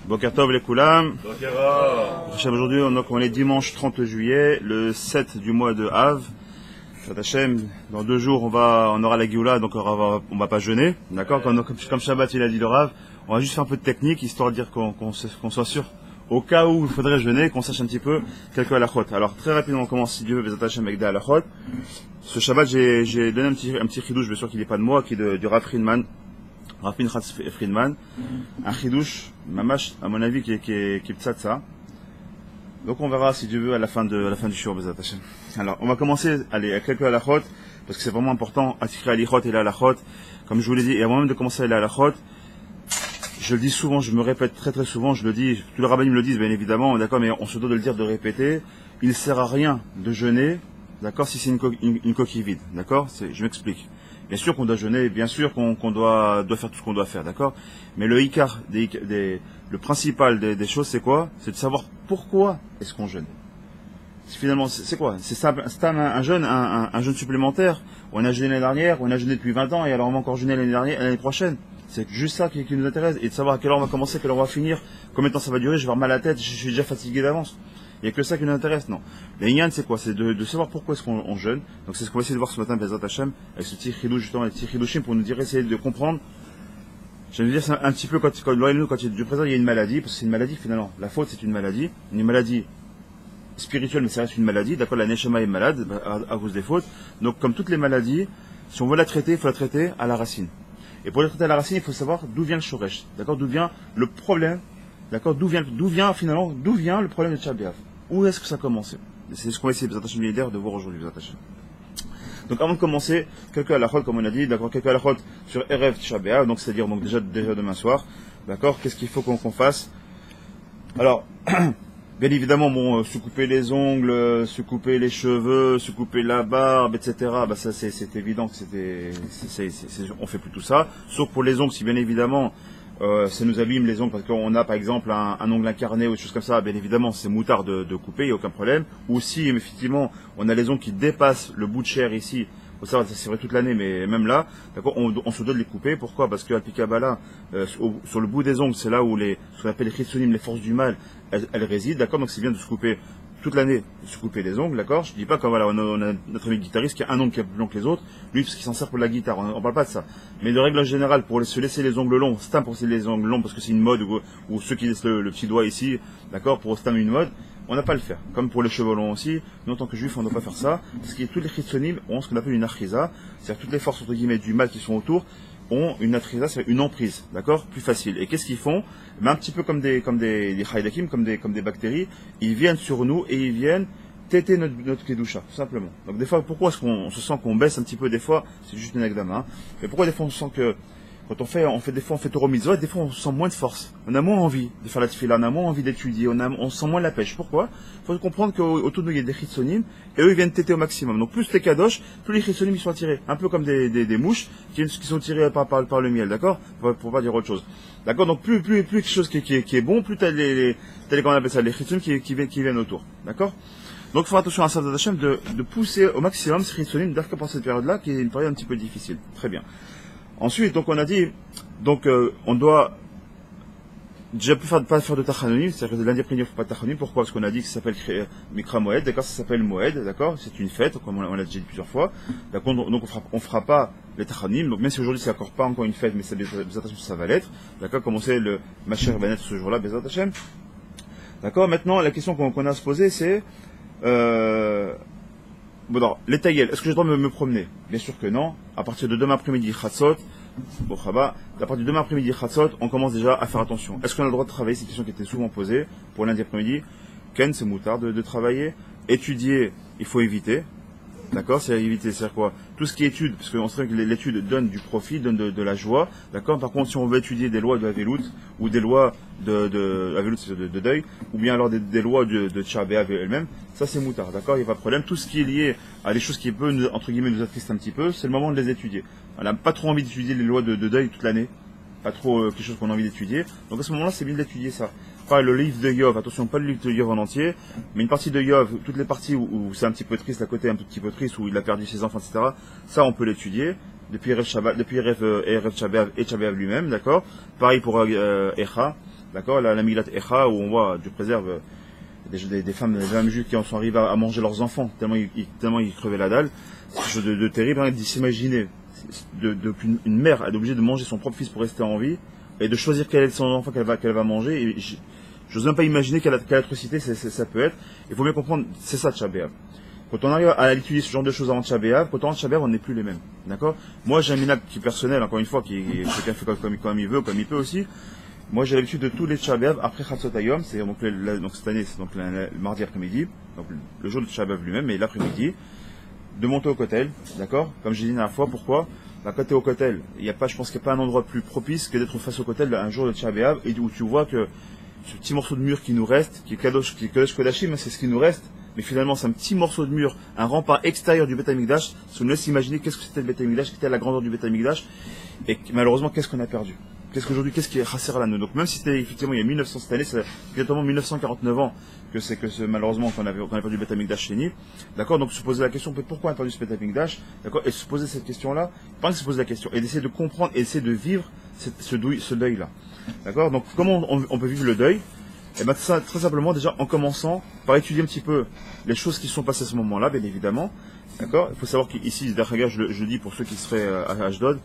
Boker Tov les Koulam. Bokerah. Aujourd'hui, on est dimanche 30 juillet, le 7 du mois de Av. Hashem, dans 2 jours, on aura la Géoula, donc on va pas jeûner. D'accord? Comme Shabbat, il a dit le Rav, on va juste faire un peu de technique, histoire de dire qu'on soit sûr, au cas où il faudrait jeûner, qu'on sache un petit peu quelques halachot. Alors, très rapidement, on commence, si Dieu veut, Bezat Hashem, avec des halachot. Ce Shabbat, j'ai donné un petit chidouche, bien sûr qu'il n'est pas de moi, qui est du Rav Friedman. Rav Friedman. Un chidouche, mamash, à mon avis, qui est ptsatsa. Donc on verra si Dieu veut à la fin du shiur Bezat Hashem. Alors on va commencer à quelques halachot, parce que c'est vraiment important, attirer à l'ichot et la halachot. Comme je vous l'ai dit, et avant même de commencer à la halachot, je le dis souvent, je me répète très très souvent, je le dis, tous les rabbins me le disent bien évidemment, d'accord, mais on se doit de le dire, de répéter, il ne sert à rien de jeûner, d'accord, si c'est une coquille vide, d'accord, je m'explique. Bien sûr qu'on doit jeûner, bien sûr qu'on doit faire tout ce qu'on doit faire, d'accord, mais le ikar, le principal des choses, c'est quoi? C'est de savoir pourquoi est-ce qu'on jeûne. Finalement, c'est quoi? C'est un jeûne supplémentaire. On a jeûné l'année dernière, on a jeûné depuis 20 ans, et alors on va encore jeûner l'année prochaine. C'est juste ça qui nous intéresse, et de savoir à quelle heure on va commencer, à quelle heure on va finir, combien de temps ça va durer, je vais avoir mal à la tête, je suis déjà fatigué d'avance. Il n'y a que ça qui nous intéresse, non. Les Inyan, c'est quoi? C'est de savoir pourquoi est-ce qu'on jeûne. Donc c'est ce qu'on va essayer de voir ce matin, Bezat Hashem, avec ce petit chidouche, justement, les petits chidushim, pour nous dire, essayer de comprendre. Je vais vous dire, c'est un petit peu quand du présent, il y a une maladie, parce que c'est une maladie finalement. La faute, c'est une maladie spirituelle, mais ça reste une maladie. D'accord, la neshama est malade à cause des fautes. Donc, comme toutes les maladies, si on veut la traiter, il faut la traiter à la racine. Et pour la traiter à la racine, il faut savoir d'où vient le shoresh. D'accord, d'où vient le problème. D'accord, d'où vient le problème de Tchabiav. Où est-ce que ça a commencé? C'est ce qu'on va essayer de voir aujourd'hui. Donc avant de commencer, quelques halachot, comme on a dit, d'accord, quelques halachot sur Erev Tisha B'Av, donc c'est-à-dire donc déjà demain soir, d'accord, qu'est-ce qu'il faut qu'on fasse? Alors, bien évidemment, se couper les ongles, se couper les cheveux, se couper la barbe, etc. Bah ça c'est évident que on fait plus tout ça, sauf pour les ongles, si bien évidemment ça nous abîme les ongles, parce qu'on a par exemple un ongle incarné ou des choses comme ça, bien évidemment c'est moutard de couper, il n'y a aucun problème. Ou si effectivement on a les ongles qui dépassent le bout de chair ici, ça c'est vrai toute l'année, mais même là, d'accord, on se doit de les couper. Pourquoi? Parce que à Pikabala, sur le bout des ongles, c'est là où ce qu'on appelle les chitsonim, les forces du mal, elles résident, d'accord. Donc c'est bien de se couper toute l'année, de se couper les ongles, d'accord. Je dis pas que voilà, on a notre ami guitariste qui a un ongle qui est plus long que les autres, lui parce qu'il s'en sert pour la guitare, on parle pas de ça. Mais de règle générale, pour se laisser les ongles longs, c'est pour se laisser les ongles longs parce que c'est une mode, ou ceux qui laissent le petit doigt ici, d'accord, pour c'est une mode. On n'a pas à le faire. Comme pour les cheveux longs aussi, nous en tant que juifs, on ne doit pas faire ça, parce que tous les chitsonim ont ce qu'on appelle une achiza, c'est-à-dire toutes les forces entre guillemets du mal qui sont autour ont une achiza, c'est une emprise, d'accord, plus facile. Et qu'est-ce qu'ils font? Ben, un petit peu comme des chaydakim, comme des bactéries, ils viennent sur nous et ils viennent téter notre kedusha, tout simplement. Donc des fois, pourquoi est-ce qu'on se sent qu'on baisse un petit peu des fois? C'est juste une examen. Hein, mais pourquoi des fois on sent que quand on fait Torah Mitzvot, des fois on sent moins de force. On a moins envie de faire la tefila, on a moins envie d'étudier, on sent moins la pêche. Pourquoi? Il faut comprendre qu'autour de nous il y a des chitsonim, et eux ils viennent téter au maximum. Donc plus les kadosh, plus les chitsonim ils sont attirés. Un peu comme des mouches qui sont tirées par le miel, d'accord? Pour pas dire autre chose. D'accord? Donc plus quelque chose qui est bon, plus t'as comment on appelle ça, les chitsonim qui viennent autour. D'accord? Donc il faut attention à ça de pousser au maximum ces chitsonim, d'ailleurs pendant cette période-là, qui est une période un petit peu difficile. Très bien. Ensuite, donc on a dit, on doit déjà pas faire de tachanonim, c'est-à-dire que lundi après il ne faut pas de tachanonim. Pourquoi? Parce qu'on a dit que ça s'appelle Mikra Moed, d'accord, ça s'appelle Moed, d'accord, c'est une fête, comme on l'a déjà dit plusieurs fois. D'accord, donc on fera pas les tachanonim, donc même si aujourd'hui c'est encore pas encore une fête, mais ça va l'être, d'accord, comme on sait, le Masher va naître ce jour-là, Bezat Hashem. D'accord, maintenant la question qu'on a à se poser c'est bon, alors, les taïels, est-ce que je dois me promener? Bien sûr que non. À partir de demain après-midi, Chatzot, bon, à partir de demain après-midi, Chatzot, on commence déjà à faire attention. Est-ce qu'on a le droit de travailler? C'est une question qui était souvent posée pour lundi après-midi. Ken, c'est moutard de travailler. Étudier, il faut éviter. D'accord? C'est éviter, c'est quoi? Tout ce qui est étude, parce qu'on sait que l'étude donne du profit, donne de la joie. D'accord? Par contre, si on veut étudier des lois de Havelut, ou des lois de deuil, ou bien alors des lois de Tisha B'Av elle-même, ça c'est moutard. D'accord? Il n'y a pas de problème. Tout ce qui est lié à des choses qui peuvent, entre guillemets, nous attrister un petit peu, c'est le moment de les étudier. On n'a pas trop envie d'étudier les lois de deuil toute l'année. Pas trop quelque chose qu'on a envie d'étudier. Donc à ce moment-là, c'est bien d'étudier ça. Pas le livre de Yov, attention, pas le livre de Yov en entier, mais une partie de Yov, toutes les parties où c'est un petit peu triste, à côté un petit peu triste, où il a perdu ses enfants, etc. Ça, on peut l'étudier. Depuis Erev Shabbat, depuis Erev Shabbat et Shabbat lui-même, d'accord. Pareil pour Echa, d'accord, la Milat Echa, où on voit, Dieu préserve, des femmes juives qui en sont arrivées à manger leurs enfants, tellement ils crevaient la dalle. C'est quelque chose de terrible, hein, d'y s'imaginer, qu'une mère est obligée de manger son propre fils pour rester en vie, et de choisir quel est son enfant qu'elle va manger, et j'ose même pas imaginer quelle atrocité ça peut être. Il faut bien comprendre, c'est ça Tisha B'Av. Quand on arrive à étudier ce genre de choses avant Tisha B'Av, quand on rentre Tisha B'Av, on n'est plus les mêmes. D'accord? Moi, j'ai un minhag qui est personnel, encore une fois, chacun fait comme il veut, comme il peut aussi. Moi, j'ai l'habitude de tous les Tisha B'Av après Chatzot Hayom, c'est donc cette année, c'est donc le mardi après-midi, donc le jour de Tisha B'Av lui-même, mais l'après-midi, de monter au kotel, d'accord? Comme j'ai dit la dernière fois, pourquoi? Bah, quand t'es au kotel, je pense qu'il n'y a pas un endroit plus propice que d'être face au kotel un jour de Tisha B'Av, et où tu vois que ce petit morceau de mur qui nous reste, qui est Kadosh Kodashim, c'est ce qui nous reste, mais finalement c'est un petit morceau de mur, un rempart extérieur du Beth Amikdash, ça nous laisse imaginer qu'est-ce que c'était le Beth Amikdash, qu'était la grandeur du Beth Amikdash, et malheureusement qu'est-ce qu'on a perdu. Qu'est-ce qui est Chasser Lanu. Donc même si c'était effectivement il y a 1900 cette année, c'est exactement 1949 ans malheureusement qu'on a perdu le Beth Amikdash chez Ni. D'accord, donc se poser la question pourquoi on a perdu ce Beth Amikdash, d'accord, et se poser cette question-là, pas que se poser la question, et d'essayer de comprendre et essayer de vivre ce deuil-là. D'accord, donc comment on peut vivre le deuil? Et bien ça, très simplement déjà en commençant par étudier un petit peu les choses qui sont passées à ce moment-là, bien évidemment. D'accord, il faut savoir qu'ici, d'ailleurs je dis pour ceux qui seraient à Ashdod,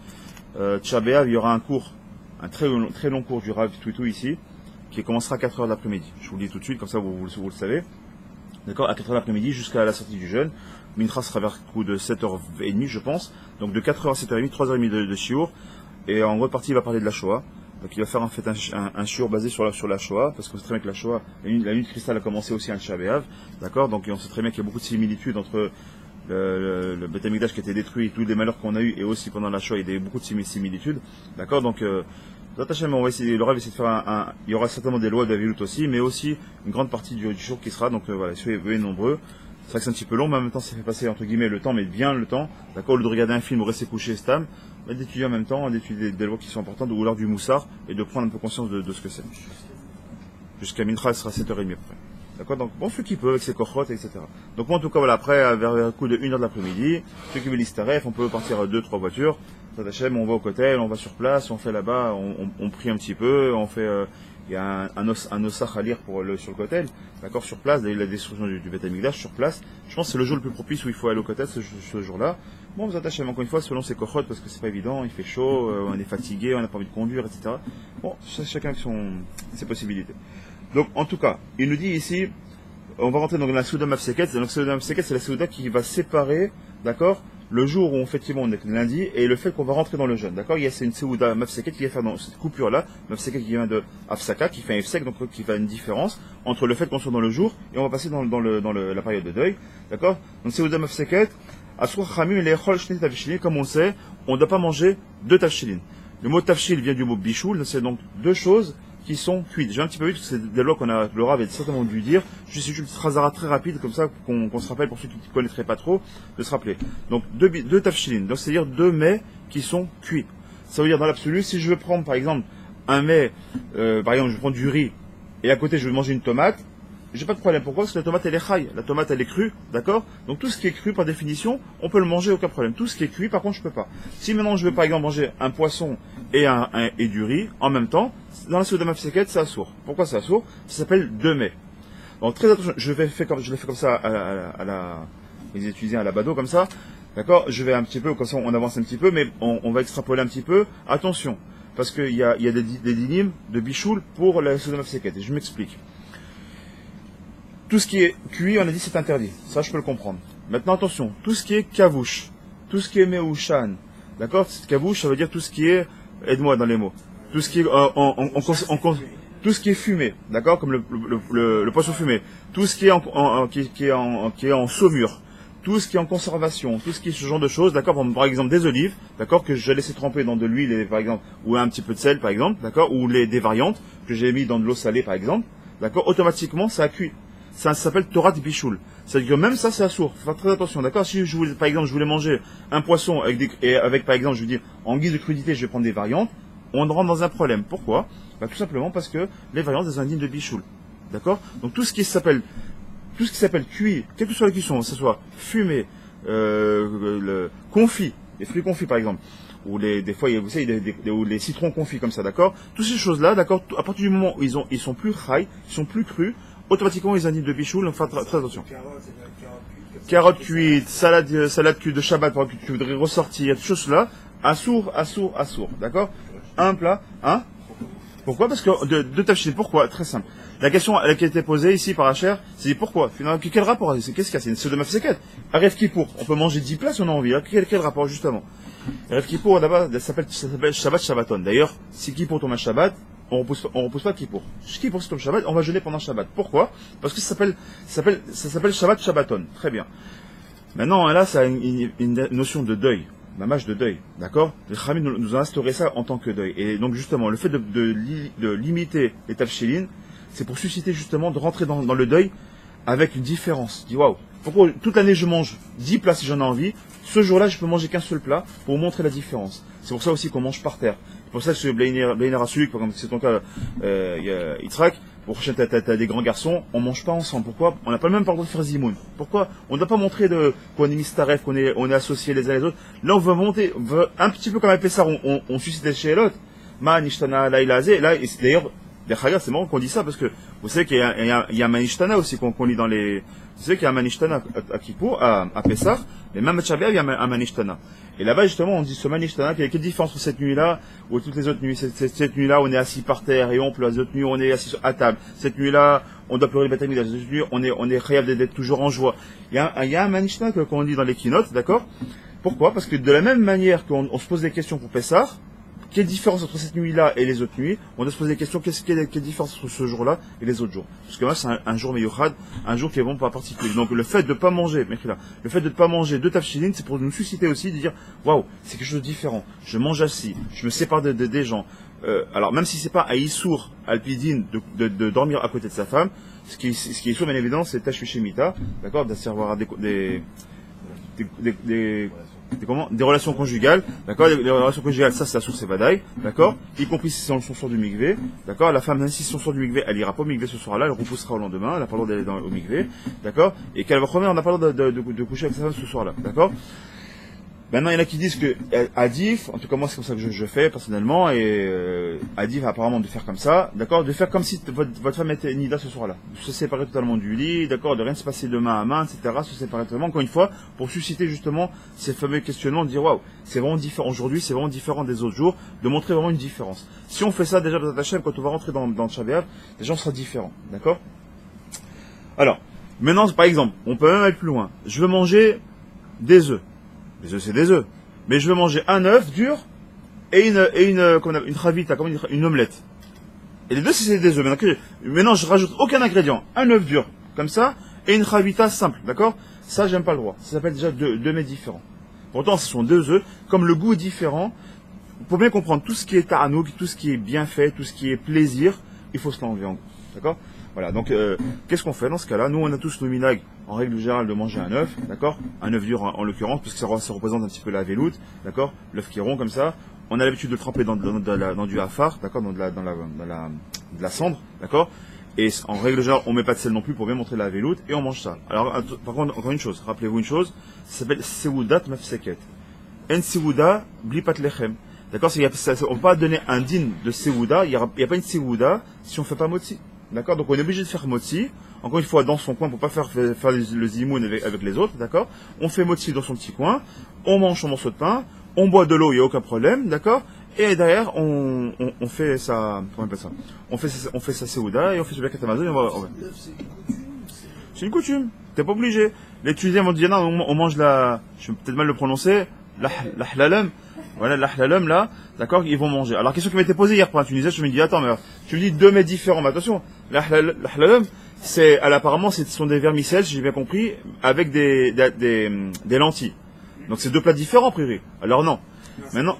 Tisha B'Av, il y aura un cours, un très long cours du Rav Twitou ici, qui commencera à 4h de l'après-midi. Je vous le dis tout de suite, comme ça vous le savez. D'accord, à 4h de l'après-midi jusqu'à la sortie du jeûne. Mincha sera vers le coup de 7h30, je pense. Donc de 4h à 7h30, 3h30 de shiur. Et en grande partie, il va parler de la Shoah. Donc il va faire en fait un shiur basé sur la Shoah, parce qu'on sait très bien que la Shoah, la nuit de cristal a commencé aussi à Tisha B'Av. D'accord, donc on sait très bien qu'il y a beaucoup de similitudes entre le Beth Amikdash qui a été détruit et tous les malheurs qu'on a eu, et aussi pendant la Shoah, il y a beaucoup de similitudes. D'accord, donc on va essayer, le Rav va essayer de faire il y aura certainement des lois d'Avilut aussi, mais aussi une grande partie du jour qui sera, donc voilà, soyez nombreux. C'est vrai que c'est un petit peu long, mais en même temps ça fait passer entre guillemets le temps, mais bien le temps, d'accord, au lieu de regarder un film ou rester couché stam, d'étudier en même temps, d'étudier des lois qui sont importantes, ou l'heure du moussard, et de prendre un peu conscience de ce que c'est. Jusqu'à Mincha, ce sera 7h30 après. D'accord, donc bon, ceux qui peuvent avec ses cochotes, etc. Donc moi en tout cas voilà, après vers le coup de 1h de l'après-midi, ceux qui veulent l'istaref, on peut partir à 2-3 voitures. On va au cotel, on va sur place, on fait là-bas, on prie un petit peu, on fait il y a un osach à lire sur le cotel, d'accord, sur place, la destruction du Beth Amikdash sur place. Je pense que c'est le jour le plus propice où il faut aller au cotel ce jour-là. Bon, vous attachez encore une fois selon ses cochotes parce que c'est pas évident, il fait chaud, on est fatigué, on n'a pas envie de conduire, etc. Bon, chacun avec ses possibilités. Donc en tout cas, il nous dit ici, on va rentrer dans la Souda Mafseket. Donc la Souda Mafseket, c'est la Souda qui va séparer, d'accord, le jour où effectivement on est lundi et le fait qu'on va rentrer dans le jeûne. D'accord, c'est une Souda Mafseket qui va faire dans cette coupure-là, Mafseket qui vient de Afsaka, qui fait un Efsek, donc qui fait une différence entre le fait qu'on soit dans le jour et on va passer dans la période de deuil. D'accord, donc Souda Mafseket, comme on sait, on ne doit pas manger deux tafshilin. Le mot tafshil vient du mot bichoul, c'est donc deux choses qui sont cuites. J'ai un petit peu vu que c'est des lois le Rav avait certainement dû dire. Je suis une trazara très rapide, comme ça qu'on se rappelle, pour ceux qui ne connaîtraient pas trop, de se rappeler. Donc deux tafshilin, donc c'est-à-dire deux mets qui sont cuits. Ça veut dire dans l'absolu, si je veux prendre par exemple un mets, par exemple je prends du riz, et à côté je veux manger une tomate, j'ai pas de problème. Pourquoi? Parce que la tomate elle est chaille, la tomate elle est crue, d'accord? Donc tout ce qui est cru par définition, on peut le manger, aucun problème. Tout ce qui est cuit, par contre, je peux pas. Si maintenant je veux par exemple manger un poisson et du riz en même temps, dans la Souda Mafseket, c'est assour. Pourquoi c'est assour? Ça s'appelle deux mets. Donc très attention, je l'ai fait comme ça les étudiants à la bado comme ça, d'accord? Je vais un petit peu, comme ça on avance un petit peu, mais on va extrapoler un petit peu. Attention, parce qu'il y a des dynimes de bichoul pour la Souda Mafseket, et je m'explique. Tout ce qui est cuit, on a dit c'est interdit. Ça, je peux le comprendre. Maintenant, attention, tout ce qui est kavouche, tout ce qui est meushan, d'accord? Kavouche, ça veut dire tout ce qui est, aide-moi dans les mots, tout ce qui est tout ce qui est fumé, d'accord? Comme le poisson fumé, tout ce qui est en saumure, tout ce qui est en conservation, tout ce qui est ce genre de choses, d'accord? Par exemple des olives, d'accord, que j'ai laissé tremper dans de l'huile, par exemple, ou un petit peu de sel, par exemple, d'accord, ou des variantes que j'ai mis dans de l'eau salée, par exemple, d'accord? Automatiquement, ça a cuit. Ça s'appelle Torah de Bichoul. C'est-à-dire que même ça, c'est assour. Faut faire très attention, d'accord? Si par exemple, je voulais manger un poisson avec, par exemple, je veux dire, en guise de crudité, je vais prendre des variantes, on rentre dans un problème. Pourquoi? Bah, tout simplement parce que les variantes des indignes de Bichoul. D'accord? Donc tout ce qui s'appelle cuit, quelle que soit la cuisson, que ce soit fumé, confit, les fruits confits par exemple, ou des fois, vous savez, ou les citrons confits comme ça, d'accord? Toutes ces choses-là, d'accord, à partir du moment où ils sont plus high, ils sont plus crus, automatiquement ils indiquent de bichoul, donc faites très attention. Carottes cuites, salade cuite de Shabbat, par exemple, que tu voudrais ressortir, toutes choses là, assour, d'accord? Un plat, hein? Pourquoi? Parce que de tafchil, pourquoi? Très simple. La question qui a été posée ici par Hacher, c'est pourquoi? Finalement, quel rapport? Qu'est-ce qu'il y a? C'est une pseudo mafseket. Aref Kippour, on peut manger 10 plats si on a envie. Hein. Quel rapport, justement? Aref Kippour, d'abord, ça s'appelle Shabbat Shabbaton. D'ailleurs, si Kippour tombe à Shabbat, on repousse pas Kippour. Kippour, si tombe Shabbat, on va jeûner pendant Shabbat. Pourquoi? Parce que ça s'appelle Shabbat Shabbaton. Très bien. Maintenant, là, ça a une notion de deuil. Mamage de deuil, d'accord? Le Khamid nous a instauré ça en tant que deuil. Et donc, justement, le fait de limiter les tafchilines, c'est pour susciter, justement, de rentrer dans le deuil avec une différence. Dis, waouh, pourquoi toute l'année je mange 10 plats si j'en ai envie, ce jour-là, je peux manger qu'un seul plat pour montrer la différence. C'est pour ça aussi qu'on mange par terre. C'est pour ça que ce Blainer Assulik, par exemple, c'est ton cas, Yitzhak, pour prochaine, t'as des grands garçons, on mange pas ensemble. Pourquoi? On n'a pas le même pardon de faire zimoun. Pourquoi? On ne doit pas montrer qu'on est mistaref, qu'on est associés les uns les autres. Là, on veut monter, un petit peu comme un Pessar, on suscite chez l'autre. Ma, nishtana, laïlazé, là, d'ailleurs, c'est marrant qu'on dit ça parce que vous savez qu'il y a un manishtana aussi qu'on lit dans les. Vous savez qu'il y a un manishtana à Kippour, à Pessah, mais même à Tchabiav, il y a un manishtana. Et là-bas, justement, on dit ce manishtana, quelle différence entre cette nuit-là ou toutes les autres nuits? Cette nuit-là, on est assis par terre et on pleure. Les autres nuits, on est assis à table. Cette nuit-là, on doit pleurer le bêta. Les autres nuits, on est khayab d'être toujours en joie. Il y a un manishtana qu'on lit dans les keynotes, d'accord? Pourquoi? Parce que de la même manière qu'on se pose des questions pour Pessah, quelle différence entre cette nuit-là et les autres nuits? On doit se poser des questions, quelle différence entre ce jour-là et les autres jours? Parce que moi, c'est un jour meyouchad, un jour qui est bon pour un particulier. Donc, le fait de ne pas manger, le fait de ne pas manger deux tafchilines, c'est pour nous susciter aussi de dire, waouh, c'est quelque chose de différent. Je mange assis, je me sépare des gens. Alors, même si c'est pas à Issour, Alpidine, de dormir à côté de sa femme, ce qui est sûr, bien évidemment, c'est Tashvishemita, d'accord, d'avoir des relations conjugales, d'accord, les relations conjugales, ça c'est la source Vadaï, d'accord, y compris si c'est son soir du mikvé, d'accord, la femme, même si c'est son soir du mikvé, elle ira pas au mikvé ce soir-là, elle repoussera au lendemain, elle a pas le droit d'aller au mikvé, d'accord, et qu'elle va remettre, on n'a pas le droit de coucher avec sa femme ce soir-là, d'accord. Maintenant, il y en a qui disent que Adif, en tout cas moi c'est comme ça que je fais personnellement, et Adif apparemment de faire comme ça, d'accord, de faire comme si votre femme était Nida ce soir-là, de se séparer totalement du lit, d'accord, de rien se passer de main à main, etc., se séparer totalement, encore une fois, pour susciter justement ces fameux questionnements, de dire waouh, c'est vraiment différent aujourd'hui, c'est vraiment différent des autres jours, de montrer vraiment une différence. Si on fait ça déjà dans ta chaîne, quand on va rentrer dans le Shabbat, déjà on sera différent, d'accord. Alors, maintenant par exemple, on peut même aller plus loin, je veux manger des œufs. Les œufs, c'est des œufs. Mais je veux manger un œuf dur et une ravita, comme une omelette. Et les deux, c'est des œufs. Maintenant, je rajoute aucun ingrédient. Un œuf dur, comme ça, et une ravita simple, d'accord? Ça, j'aime pas le droit. Ça s'appelle déjà deux mets différents. Pourtant, ce sont deux œufs. Comme le goût est différent, pour bien comprendre tout ce qui est ta'anouk, tout ce qui est bien fait, tout ce qui est plaisir, il faut se l'enlever en gros. D'accord? Voilà, donc qu'est-ce qu'on fait dans ce cas-là? Nous, on a tous nos minag, en règle générale, de manger un œuf, d'accord? Un œuf dur en l'occurrence, parce que ça représente un petit peu la veloute, d'accord? L'œuf qui est rond comme ça. On a l'habitude de le tremper dans du hafar, d'accord? Dans de la cendre, d'accord? Et en règle générale, on met pas de sel non plus pour bien montrer la veloute, et on mange ça. Alors, par contre, encore une chose, rappelez-vous une chose, ça s'appelle Sewudat Mafseket. En Sewuda, Blipat Lechem. D'accord? On ne peut pas donner un din de Sewuda, il n'y a pas une Sewuda si on ne fait pas motzi. D'accord? Donc on est obligé de faire motzi, encore une fois dans son coin pour pas faire le zimoun avec les autres, d'accord? On fait motzi dans son petit coin, on mange son morceau de pain, on boit de l'eau, il n'y a aucun problème, d'accord? Et derrière, on fait ça, comment on appelle ça? On fait sa Sewuda et on fait ce Birkat Hamazon et on va. C'est une coutume, t'es pas obligé. Les Tunisiens vont dire non, on mange je vais peut-être mal le prononcer, l'ahlalem. Voilà, l'ahlalem là, d'accord, ils vont manger. Alors, la question qui m'a été posée hier par un Tunisien, je me dis, attends, mais tu me dis deux mets différents, mais attention, l'ahlalem, apparemment, ce sont des vermicelles, si j'ai bien compris, avec des lentilles. Donc, c'est deux plats différents, a priori. Alors, non. Maintenant,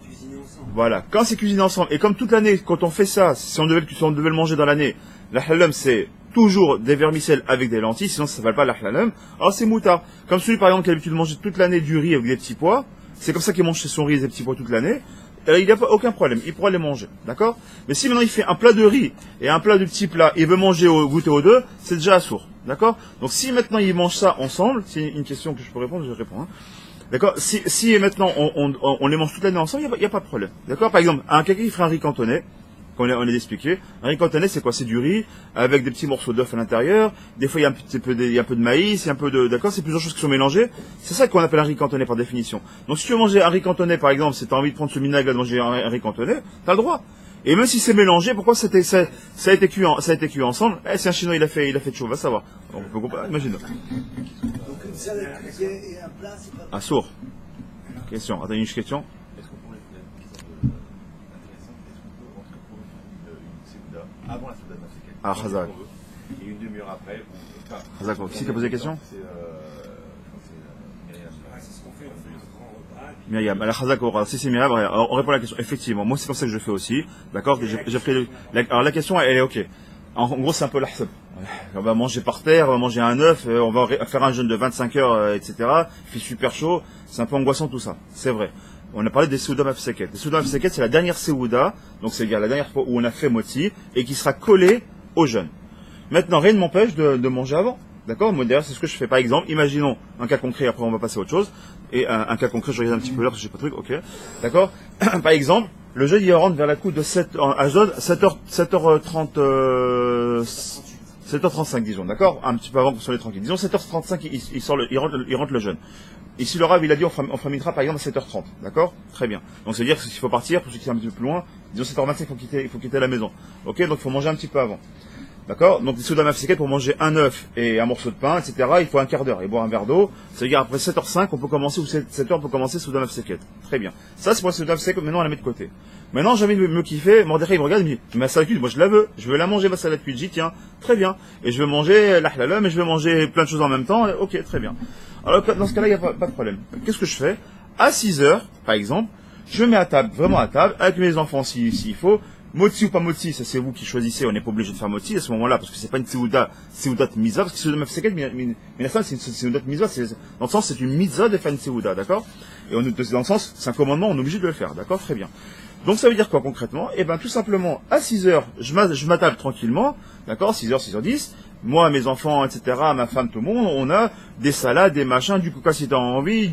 voilà, quand c'est cuisiné ensemble, et comme toute l'année, quand on fait ça, si on devait le manger dans l'année, l'ahlalem, c'est toujours des vermicelles avec des lentilles, sinon ça s'appelle pas l'ahlalem. Alors, c'est moutard. Comme celui, par exemple, qui a l'habitude de manger toute l'année du riz avec des petits pois, c'est comme ça qu'il mange son riz et ses petits pois toute l'année. Il n'y a pas aucun problème, il pourra les manger, d'accord? Mais si maintenant il fait un plat de riz et un plat de petits plats, il veut goûter aux deux, c'est déjà assourd, d'accord? Donc si maintenant il mange ça ensemble, c'est une question que je peux répondre, je réponds. Hein. D'accord? Si maintenant on les mange toute l'année ensemble, il y a pas de problème. D'accord? Par exemple, quelqu'un qui ferait un riz cantonais, comme on l'a expliqué. Un riz cantonais, c'est quoi? C'est du riz avec des petits morceaux d'œuf à l'intérieur. Des fois, il y a il y a un peu de maïs, il y a un peu de, d'accord? C'est plusieurs choses qui sont mélangées. C'est ça qu'on appelle un riz cantonais par définition. Donc, si tu veux manger un riz cantonais, par exemple, si tu as envie de prendre ce vinaigre et de manger un riz cantonais, t'as le droit. Et même si c'est mélangé, pourquoi ça a été cuit ensemble? Si un chinois, il a fait chaud, va savoir. On peut comprendre, imagine. Donc, une salade cuisée et un plat, c'est pas... Ah, sourd. Question. Attends, une question. Avant la Soudan africaine. Ah, Khazak. Et une demi-heure après. Khazak, qui t'a posé la question? C'est Myriam. Alors, Khazak, si c'est Myriam, on répond à la question. Effectivement, moi, c'est comme ça que je fais aussi. D'accord? J'ai pris alors, la question, elle est ok. En gros, c'est un peu l'ahsab. On va manger par terre, on va manger un œuf, on va faire un jeûne de 25 heures, etc. Il fait super chaud. C'est un peu angoissant tout ça. C'est vrai. On a parlé des Seuda Mafseket. Les Seuda Mafseket, c'est la dernière Seuda, donc c'est-à-dire la dernière fois où on a fait moti, et qui sera collée au jeûne. Maintenant, rien ne m'empêche de manger avant. D'accord? Moi, d'ailleurs, c'est ce que je fais. Par exemple, imaginons un cas concret, après on va passer à autre chose. Et un cas concret, je regarde un petit peu l'heure, parce que j'ai pas de truc, ok. D'accord? Par exemple, le jeûne, il rentre vers la coupe de 7h30, 7h35, disons, d'accord? Un petit peu avant qu'on soit les tranquilles. Disons 7h35, il rentre le jeûne. Ici, le Rav, il a dit, on fera mitra, par exemple, à 7h30. D'accord? Très bien. Donc, ça veut dire qu'il faut partir, pour ceux qui sont un petit peu plus loin, disons 7h25, il faut quitter la maison. Ok? Donc, il faut manger un petit peu avant. D'accord? Donc, les Souda Mafseket, pour manger un œuf et un morceau de pain, etc., il faut un quart d'heure et boire un verre d'eau. Ça veut dire, après 7h05, on peut commencer, ou 7h, on peut commencer Souda Mafseket. Très bien. Ça, c'est pour le Souda Mafseket, maintenant, on la met de côté. Maintenant, j'ai envie de me kiffer. Mordechai, il me regarde, il me dit, ma salade cuite, moi, je la veux. Je veux la manger, ma salade cuite. J'y tiens. Très bien. Et je veux manger l'ahlala, mais je veux manger plein de choses en même temps. Ok, très bien. Alors, dans ce cas-là, il n'y a pas de problème. Qu'est-ce que je fais? À 6h, par exemple, je me mets à table, vraiment à table, avec mes enfants s'il faut. Motzi ou pas motzi, ça c'est vous qui choisissez, on n'est pas obligé de faire motzi à ce moment-là, parce que c'est pas une seuda de mitzvah, parce que c'est une seuda de mitzvah, dans le sens, c'est une mitzvah de faire une seuda, d'accord? Et dans le sens, c'est un commandement, on est obligé de le faire, d'accord? Très bien. Donc ça veut dire quoi concrètement? Eh ben tout simplement, à 6h, je m'attable tranquillement, d'accord? 6h, 6h10, moi, mes enfants, etc., ma femme, tout le monde, on a des salades, des machins, du coca si t'as envie,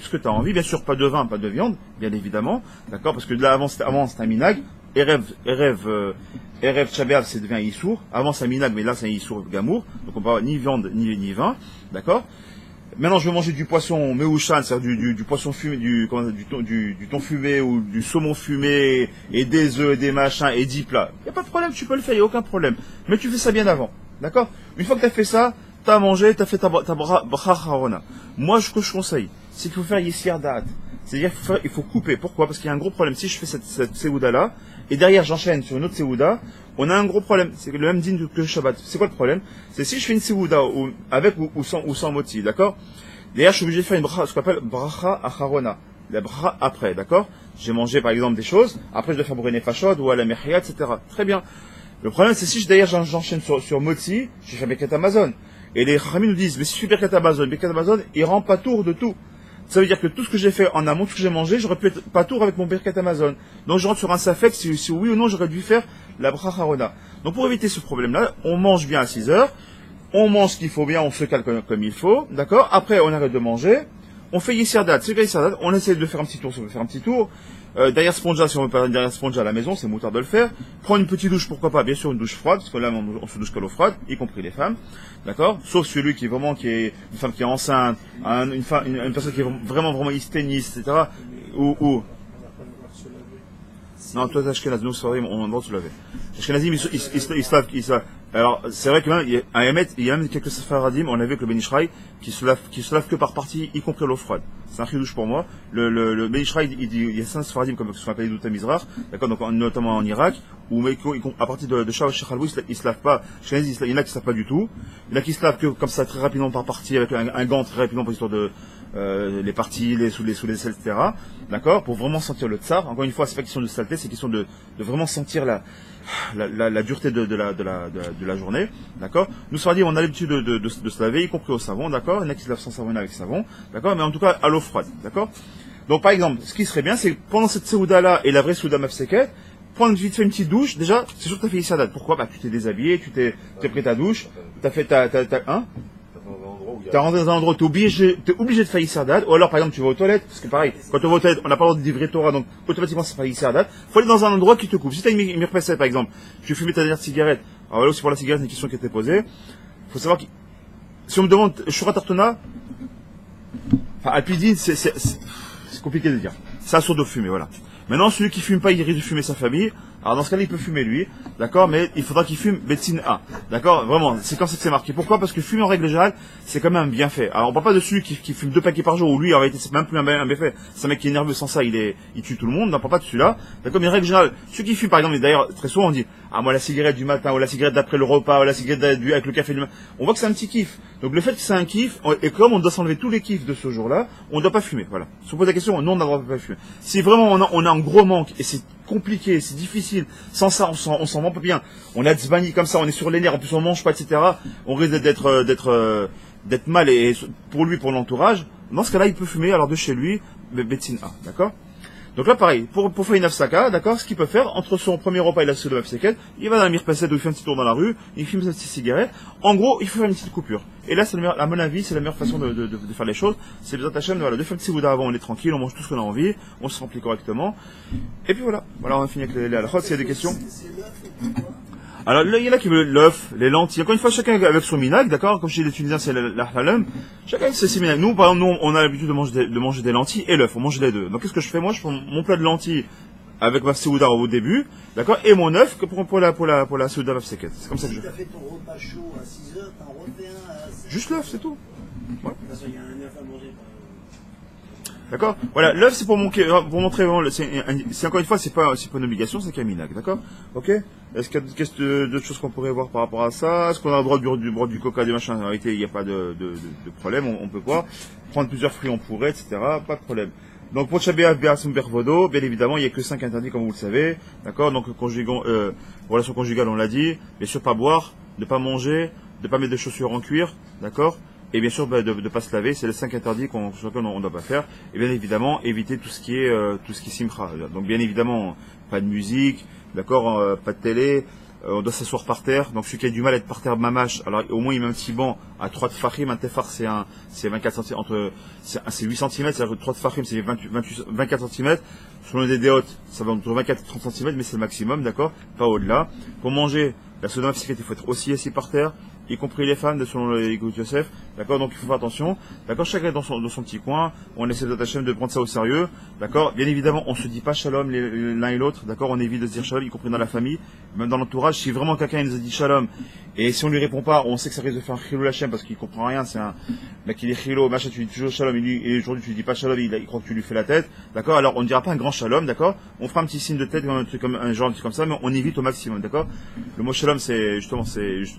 ce que t'as envie, bien sûr, pas de vin, pas de viande, bien évidemment, d'accord? Parce que là, avant, c'était un minag. Erev Tchabeav, c'est devient Issour. Avant, c'est un minag, mais là, c'est un Issour Gamour. Donc, on peut avoir ni viande, ni vin. D'accord? Maintenant, je veux manger du poisson meushan, c'est-à-dire du poisson fumé, du thon fumé, ou du saumon fumé, et des œufs, et des machins, et 10 plats. Y a pas de problème, tu peux le faire, y a aucun problème. Mais tu fais ça bien avant. D'accord? Une fois que t'as fait ça, t'as mangé, t'as fait ta bracha. Moi, ce que je conseille, c'est qu'il faut faire Yessir Da'at. C'est-à-dire qu'il faut couper. Pourquoi? Parce qu'il y a un gros problème. Si je fais cette Seouda-là, et derrière j'enchaîne sur une autre Seouda, on a un gros problème. C'est le même dîne que le Shabbat. C'est quoi le problème? C'est si je fais une Seouda avec ou sans moti, d'accord? Derrière, je suis obligé de faire ce qu'on appelle bracha acharona. La bracha après, d'accord? J'ai mangé par exemple des choses, après je dois faire brûler fachod ou à la mechia, etc. Très bien. Le problème, c'est si derrière j'enchaîne sur moti, je fais Birkat Amazon. Et les Chachamim nous disent, mais si je fais Birkat Amazon, il rend pas tour de tout. Ça veut dire que tout ce que j'ai fait en amont, tout ce que j'ai mangé, j'aurais pu être pas tour avec mon Birkat Amazon. Donc je rentre sur un safek, si oui ou non j'aurais dû faire la bracha harona. Donc pour éviter ce problème-là, on mange bien à 6h, on mange ce qu'il faut bien, on se cale comme il faut, d'accord? Après on arrête de manger, on fait Yissirdat, c'est quoi Yissirdat? On essaie de faire un petit tour, si on veut faire un petit tour. Derrière Sponja, si on veut pas derrière Sponja à la maison, c'est moutard de le faire. Prendre une petite douche, pourquoi pas? Bien sûr, une douche froide, parce que là, on se douche qu'à l'eau froide, y compris les femmes. D'accord? Sauf celui qui est vraiment, une femme qui est enceinte, une personne qui est vraiment hysténiste, etc. Ou. Non, toi, Ashkenaz, nous, on a le droit de se laver. Ashkenazim, ils se lavent. Alors, c'est vrai que même, il y a même quelques Sefaradim, on a vu que le Benishraï, qui se lave que par partie, y compris l'eau froide. C'est un chidouche pour moi. Le Benishraï, il y a 5 Sefaradim, comme ce qu'on appelle les Douta Mizrach, d'accord, donc, notamment en Irak, où, à partir de Shah Shechalou, ils se lavent pas. Ashkenazim, il y en a qui se lavent pas du tout. Il y en a qui se lavent que, comme ça, très rapidement par partie, avec un gant très rapidement pour l'histoire de, les parties, sous les selles, etc. D'accord? Pour vraiment sentir le tsar. Encore une fois, c'est pas question de saleté, c'est question de vraiment sentir la dureté de la journée. D'accord? Nous, ça veut dire, on a l'habitude de se laver, y compris au savon. D'accord? Il y en a qui se lavent sans savon avec savon. D'accord? Mais en tout cas, à l'eau froide. D'accord? Donc, par exemple, ce qui serait bien, c'est pendant cette Seouda-là et la vraie Seouda Mafseket, prendre vite fait une petite douche. Déjà, c'est sûr que t'as fait Issadat. Pourquoi? Bah, tu t'es déshabillé, tu t'es pris ta douche, t'as fait hein? Dans un endroit où il t'es rentré dans un endroit, t'es obligé de faire Isserdat, ou alors par exemple tu vas aux toilettes, parce que pareil, quand on va aux toilettes, on n'a pas le droit de livrer Torah, donc automatiquement ça fait Isserdat. Faut aller dans un endroit qui te coupe. Si t'as une mirpesset par exemple, tu fumes ta dernière cigarette, alors voilà aussi pour la cigarette, c'est une question qui a été posée. Faut savoir que, si on me demande Shura Tartona, enfin, Alpidine, c'est compliqué de dire. C'est assourd de fumer, voilà. Maintenant, celui qui fume pas, il risque de fumer sa famille. Alors, dans ce cas-là, il peut fumer lui, d'accord, mais il faudra qu'il fume Betzin A, d'accord, vraiment, c'est comme ça que c'est marqué. Pourquoi? Parce que fumer en règle générale, c'est quand même un bienfait. Alors, on parle pas de celui qui fume 2 paquets par jour, où lui, en réalité, c'est même plus un bienfait. C'est un mec qui est nerveux sans ça, il tue tout le monde, on parle pas de celui-là, d'accord, mais en règle générale, ceux qui fument, par exemple, et d'ailleurs, très souvent, on dit, ah, moi, la cigarette du matin, ou la cigarette d'après le repas, ou la cigarette avec le café du matin, on voit que c'est un petit kiff. Donc, le fait que c'est un kiff, et comme on doit s'enlever tous les kiffs de ce jour-là, on ne doit pas fumer, voilà. Si on pose la question, non, on n'a pas le droit de fumer. Si vraiment on a un gros manque, et c'est compliqué, c'est difficile, sans ça, on s'en vend pas bien. On a Tzbani comme ça, on est sur les nerfs, en plus on mange pas, etc. On risque d'être mal, et pour lui, pour l'entourage. Dans ce cas-là, il peut fumer, alors de chez lui, Betzin A, d'accord? Donc là, pareil, pour faire une afsaka, d'accord, ce qu'il peut faire, entre son premier repas et la seconde afsaka, il va dans la mirpesset où il fait un petit tour dans la rue, il fume sa petite cigarette. En gros, il faut faire une petite coupure. Et là, à mon avis, c'est la meilleure façon de faire les choses. C'est les Hachem, voilà, de faire un petit bouddha avant, on est tranquille, on mange tout ce qu'on a envie, on se remplit correctement. Et puis voilà. Voilà, on va finir avec les halachot, s'il y a des questions. Alors, il y en a qui veulent l'œuf, les lentilles. Encore une fois, chacun avec son minag, d'accord? Comme chez les Tunisiens, c'est la halal. Chacun c'est ses minag. Nous, par exemple, on a l'habitude de manger des lentilles et l'œuf. On mange les deux. Donc, qu'est-ce que je fais? Moi, je prends mon plat de lentilles avec ma seouda au début, d'accord? Et mon œuf pour la seouda mafseket. C'est comme ça que je fais. Tu as fait ton repas chaud à 6 heures, t'en refais un à 7 heures. Juste l'œuf, c'est tout. Ouais. De toute façon, il y a un œuf à manger. D'accord? Voilà, l'œuf c'est pour montrer vraiment, c'est encore une fois, c'est pas une obligation, c'est qu'un minag, d'accord? Ok? Est-ce qu'il y a d'autres choses qu'on pourrait voir par rapport à ça? Est-ce qu'on a le droit du coca, des machins? En réalité, il n'y a pas de problème, on peut voir. Prendre plusieurs fruits, on pourrait, etc. Pas de problème. Donc, pour Tchabéaf, Béasum, Bervodo, bien évidemment, il n'y a que 5 interdits, comme vous le savez. D'accord? Donc, relation conjugale, on l'a dit. Bien sûr, pas boire, ne pas manger, ne pas mettre de chaussures en cuir. D'accord? Et bien sûr, de ne pas se laver, c'est les 5 interdits sur lesquels on ne doit pas faire. Et bien évidemment, éviter tout ce qui est simcha. Donc bien évidemment, pas de musique, d'accord, pas de télé, on doit s'asseoir par terre. Donc celui qui a du mal à être par terre, mamache, alors au moins il met un petit banc à 3 tfachim. Un tefar c'est 24 cm, c'est 8 cm, c'est-à-dire 3 tfachim c'est 24 cm. Selon les déotes, ça va entre 24 et 30 cm, mais c'est le maximum, d'accord, pas au-delà. Pour manger, la soda il faut être aussi assis par terre, y compris les femmes, selon les Gout Yosef, d'accord, donc il faut faire attention, d'accord, chacun dans son petit coin, on essaie de prendre ça au sérieux, d'accord, bien évidemment, on se dit pas shalom l'un et l'autre, d'accord, on évite de se dire shalom, y compris dans la famille, même dans l'entourage, si vraiment quelqu'un nous a dit shalom, et si on lui répond pas, on sait que ça risque de faire un chilou Hachem parce qu'il comprend rien, c'est un mec il est chilou, machin, tu lui dis toujours shalom, et aujourd'hui tu lui dis pas shalom, il croit que tu lui fais la tête, d'accord, alors on ne dira pas un grand shalom, d'accord, on fera un petit signe de tête, un truc comme un genre comme ça, mais on évite au maximum, d'accord. Le mot shalom, c'est justement,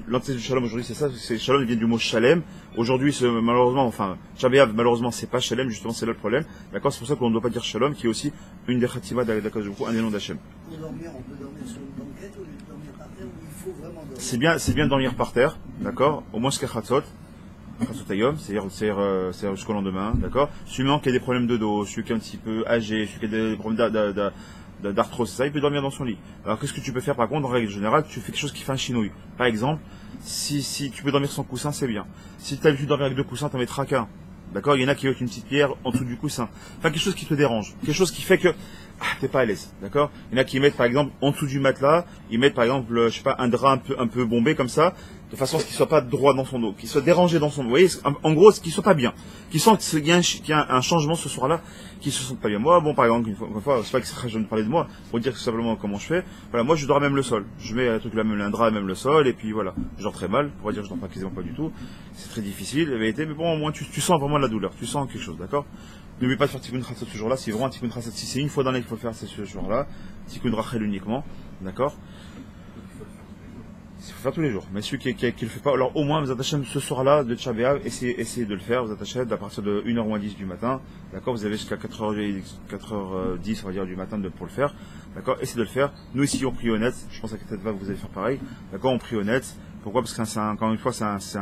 l'antithèse du shalom aujourd'hui, c'est ça, c'est shalom vient du mot shalem. Aujourd'hui, malheureusement, enfin, Tchabéav, malheureusement, c'est pas shalem, justement, c'est là le problème, d'accord, c'est pour ça qu'on ne doit pas dire shalom, qui est aussi une des khatima d'Akadosh, un des noms d'Hachem. Pour dormir, on peut dormir sur une banquette ou dormir par terre, ou il faut vraiment dormir. C'est bien de dormir par terre, d'accord, au moins jusqu'à Khatzot. C'est-à-dire jusqu'au lendemain, d'accord. Celui qui a des problèmes de dos, celui qui est un petit peu âgé, celui qui a des problèmes d'arthrose, ça, il peut dormir dans son lit. Alors qu'est-ce que tu peux faire par contre, en règle générale, tu fais quelque chose qui fait un chinouille. Par exemple, si tu peux dormir sans coussin, c'est bien. Si tu as l'habitude de dormir avec 2 coussins, t'en mettras qu'un. D'accord, il y en a qui mettent une petite pierre en dessous du coussin. Enfin, quelque chose qui te dérange, quelque chose qui fait que t'es pas à l'aise, d'accord. Il y en a qui mettent par exemple en dessous du matelas, ils mettent par exemple, je sais pas, un drap un peu bombé comme ça, de façon à ce qu'il soit pas droit dans son dos, qu'il soit dérangé dans son dos. Vous voyez, en gros, qu'il soit pas bien, qu'il sent qu'il y a un changement ce soir-là, qu'il se sente pas bien. Moi, bon, par exemple, une fois, c'est pas que je vais me parler de moi, pour dire simplement comment je fais. Voilà, moi, je dors même le sol. Je mets un truc là, même un drap, même le sol, et puis voilà. Je dors très mal, pour dire que je dors pas quasiment pas du tout. C'est très difficile, la vérité, mais bon, au moins, tu sens vraiment la douleur, tu sens quelque chose, d'accord. N'oubliez pas de faire Tikkun Chatzot ce jour-là, c'est vraiment un Tikkun Chatzot. Si c'est une fois dans l'année qu'il faut le faire, c'est ce jour-là. Tikkun Rachel uniquement, d'accord. Il faut faire tous les jours. Mais celui qui le fait pas, alors au moins, vous attachez ce soir-là de Tchabéav, essayez de le faire. Vous attachez à partir de 1h moins 10 du matin, d'accord. Vous avez jusqu'à 4h10, on va dire, du matin pour le faire, d'accord. Essayez de le faire. Nous ici, on prie honnête. Je pense à Ketetva, vous allez faire pareil, d'accord. On prie honnête. Pourquoi? Parce que encore une fois, c'est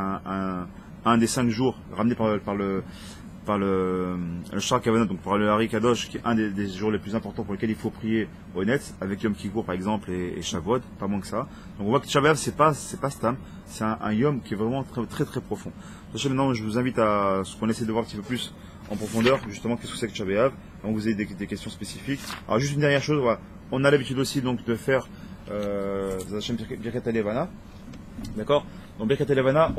un des 5 jours ramenés par par le Shar Kavanah, donc par le Hari Kadosh, qui est un des jours les plus importants pour lesquels il faut prier au net, avec Yom Kippour par exemple et Shavuot, pas moins que ça. Donc on voit que Tisha B'Av c'est pas Stam, c'est un Yom qui est vraiment très très, très profond. Maintenant je vous invite à ce qu'on essaie de voir un petit peu plus en profondeur, justement qu'est-ce que c'est que Tisha B'Av, donc vous avez des questions spécifiques. Alors juste une dernière chose, voilà. On a l'habitude aussi donc de faire Birkat HaLevana, d'accord. Donc Birkat HaLevana,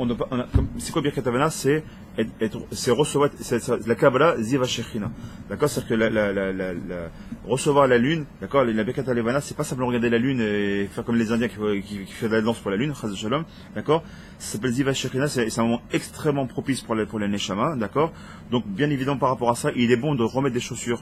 c'est quoi Birkat HaLevana? C'est recevoir, c'est la Kabbalah Ziva Shechina, d'accord. C'est-à-dire que recevoir la lune, d'accord. La Birkat HaLevana, c'est pas simplement regarder la lune et faire comme les Indiens qui font de la danse pour la lune, Chaz Shalom, d'accord. Ça s'appelle Ziva Shechina, c'est un moment extrêmement propice pour les Neshama, d'accord. Donc bien évidemment par rapport à ça, il est bon de remettre des chaussures,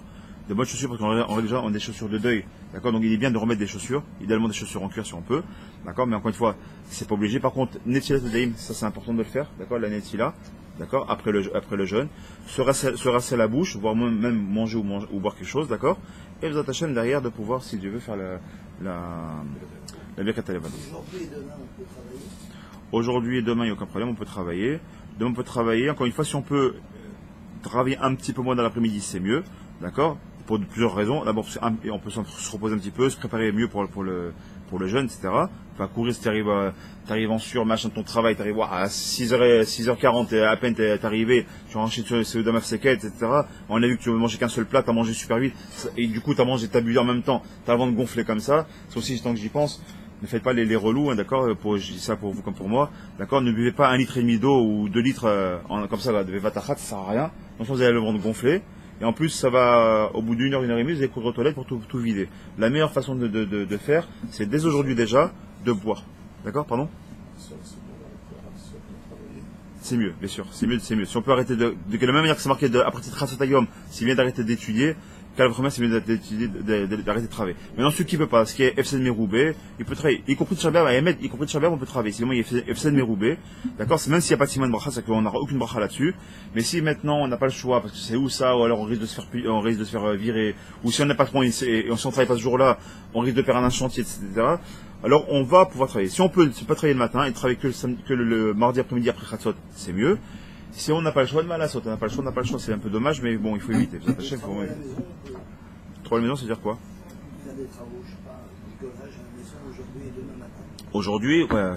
de bonnes chaussures, parce qu'en règle générale on a des chaussures de deuil, d'accord. Donc il est bien de remettre des chaussures, idéalement des chaussures en cuir si on peut, d'accord. Mais encore une fois, c'est pas obligé. Par contre, Netilat Daim, ça c'est important de le faire, d'accord. La Netila, d'accord, après le jeûne, se rasser la bouche, voire même manger ou boire quelque chose, d'accord. Et vous attachez derrière de pouvoir, si Dieu veut, faire la Birkat HaLevana. Aujourd'hui et demain, on peut travailler. Aujourd'hui et demain, il n'y a aucun problème, on peut travailler. Demain, on peut travailler. Encore une fois, si on peut travailler un petit peu moins dans l'après-midi, c'est mieux, d'accord. Pour plusieurs raisons. D'abord, on peut se reposer un petit peu, se préparer mieux pour le jeûne, etc. Enfin, courir si t'arrives en sur, machin, ton travail, t'arrives à 6h40, et à peine t'es arrivé, tu rentres chez ce Dama Seket, etc. On a vu que tu mangeais qu'un seul plat, t'as mangé super vite, et du coup t'as bu en même temps, t'as le ventre gonflé comme ça. C'est aussi, tant que j'y pense, ne faites pas les relous, hein, d'accord. Je dis ça pour vous comme pour moi, d'accord. Ne buvez pas 1,5 litre d'eau ou 2 litres comme ça, de Vatachat, ça sert à rien. Donc vous avez le ventre gonflé. Et en plus, ça va, au bout d'une heure et demie, vous allez courir aux toilettes pour tout vider. La meilleure façon de faire, c'est dès aujourd'hui déjà, de boire. D'accord, pardon? C'est mieux, bien sûr, c'est mieux. Si on peut arrêter de la même manière que c'est marqué après cette Chatzot Hayom, c'est bien d'arrêter d'étudier, qu'à la première, c'est mieux d'arrêter de travailler. Maintenant, celui qui peut pas, ce qui est Efsed Meroubé, il peut travailler, y compris de Shabbat, on peut travailler. Sinon, il y a Efsed Meroubé, d'accord, c'est même s'il n'y a pas de Siman Bracha, c'est qu'on n'aura aucune Bracha là-dessus. Mais si maintenant, on n'a pas le choix, parce que c'est où ça, ou alors on risque de se faire virer, ou si on n'a pas trop, et si on travaille pas ce jour-là, on risque de perdre un chantier, etc. Alors, on va pouvoir travailler. Si on peut pas travailler le matin, et travailler que le mardi après-midi après Chatzot, c'est mieux. Si on n'a pas le choix de Malasot, on n'a pas le choix, c'est un peu dommage, mais bon, il faut éviter. Vous attachez, Travailler à la maison, Travailler à la maison, c'est-à-dire quoi? faire des travaux, je sais pas, bricolage à la maison aujourd'hui et demain matin. Aujourd'hui, ouais,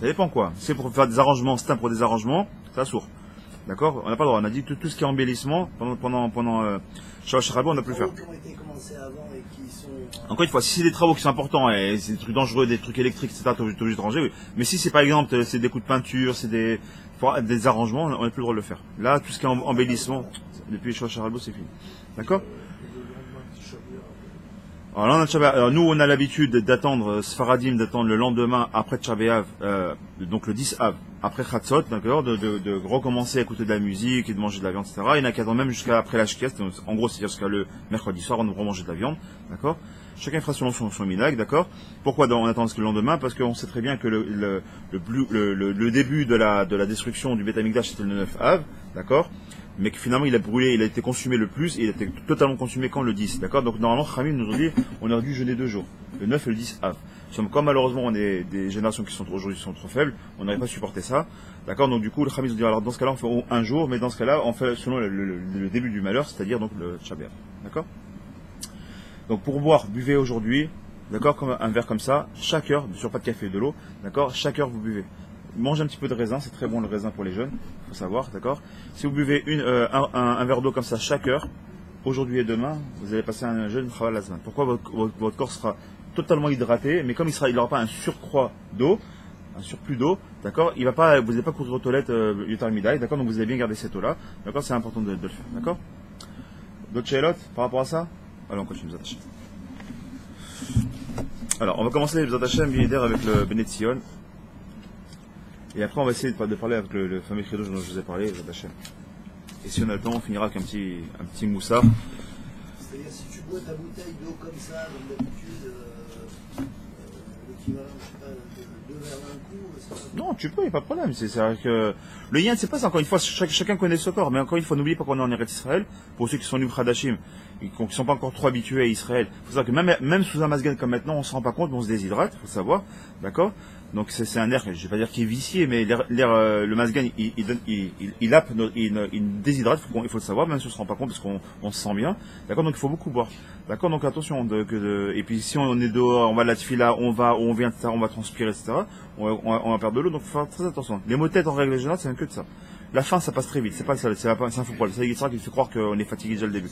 ça dépend quoi. C'est pour faire des arrangements, c'est pour des arrangements, ça sourd. D'accord? On n'a pas le droit. On a dit tout ce qui est embellissement pendant Shabbat, on n'a plus le faire. Qui ont été commencés avant et qui sont. Encore une fois, si c'est des travaux qui sont importants et c'est des trucs dangereux, des trucs électriques, etc., t'es obligé de ranger, oui. Mais si c'est par exemple, c'est des coups de peinture, c'est des arrangements, on n'a plus le droit de le faire. Là, tout ce qui est embellissement, depuis Shabbat, c'est fini. D'accord? Alors, nous, on a l'habitude d'attendre Sfaradim, d'attendre le lendemain après Tisha B'Av, donc le 10 Av, après Chatzot, d'accord, de recommencer à écouter de la musique et de manger de la viande, etc. Il y en a qui attendent même jusqu'à après la Shkias, en gros, c'est-à-dire jusqu'à le mercredi soir, on devra manger de la viande, d'accord. Chacun fera selon son minag, d'accord. Pourquoi on attend jusqu'à le lendemain? Parce qu'on sait très bien que le début de la destruction du Beth Amikdash c'était le 9 Av, d'accord. Mais que finalement il a brûlé, il a été consumé le plus, et il a été totalement consumé quand le 10, d'accord. Donc normalement Khamim nous a dit on aurait dû jeûner 2 jours, le 9 et le 10 Av. Comme malheureusement on est des générations qui sont aujourd'hui trop faibles, on n'arrive pas à supporter ça, d'accord. Donc du coup le Khamim nous a dit alors dans ce cas-là on fait un jour, mais dans ce cas-là on fait selon le début du malheur, c'est-à-dire donc le Shabbat, d'accord. Donc pour boire, buvez aujourd'hui, d'accord, comme un verre comme ça, chaque heure, bien sûr pas de café et de l'eau, d'accord, chaque heure vous buvez. Mangez un petit peu de raisin, c'est très bon le raisin pour les jeunes, il faut savoir, d'accord. Si vous buvez un verre d'eau comme ça chaque heure, aujourd'hui et demain, vous allez passer un jeûne travail la semaine. Pourquoi votre corps sera totalement hydraté, mais comme il n'aura pas un surcroît d'eau, un surplus d'eau, d'accord, vous n'allez pas courir aux toilettes Yutar Midai, d'accord, donc vous allez bien garder cette eau-là, d'accord, c'est important de le faire, d'accord. D'autres chélotes par rapport à ça? Allez, on continue, vous attachez. Alors, on va commencer les attachés à avec le Bnei Tzion. Et après, on va essayer de parler avec le fameux credo dont je vous ai parlé, les attachés. Et si on a le temps, on finira avec un petit moussard. C'est-à-dire, si tu bois ta bouteille d'eau comme ça, comme d'habitude, l'équivalent, je sais pas, de 2 verres d'un coup, ça va. Non, tu peux, il n'y a pas de problème. C'est vrai que le yin, c'est pas ça. Encore une fois, chacun connaît ce corps. Mais encore une fois, n'oubliez pas qu'on est en Eretz Israël. Pour ceux qui sont Nub Hadashim qui ne sont pas encore trop habitués à Israël. Il faut savoir que même sous un masgan comme maintenant, on ne se rend pas compte, mais on se déshydrate, il faut savoir, d'accord? Donc c'est un air, je ne vais pas dire qu'il est vicié, mais le masgan, il déshydrate, il faut le savoir, même si on ne se rend pas compte, parce qu'on se sent bien, d'accord? Donc il faut beaucoup boire, d'accord? Donc attention, et puis si on est dehors, on va à la tefila, on vient, etc., on va transpirer, etc., on va perdre de l'eau, donc il faut faire très attention. Les maux de tête, en règle générale, c'est un que de ça. La faim, ça passe très vite, c'est pas ça, c'est un faux poil, c'est ça qui fait croire qu'on est fatigué déjà le début,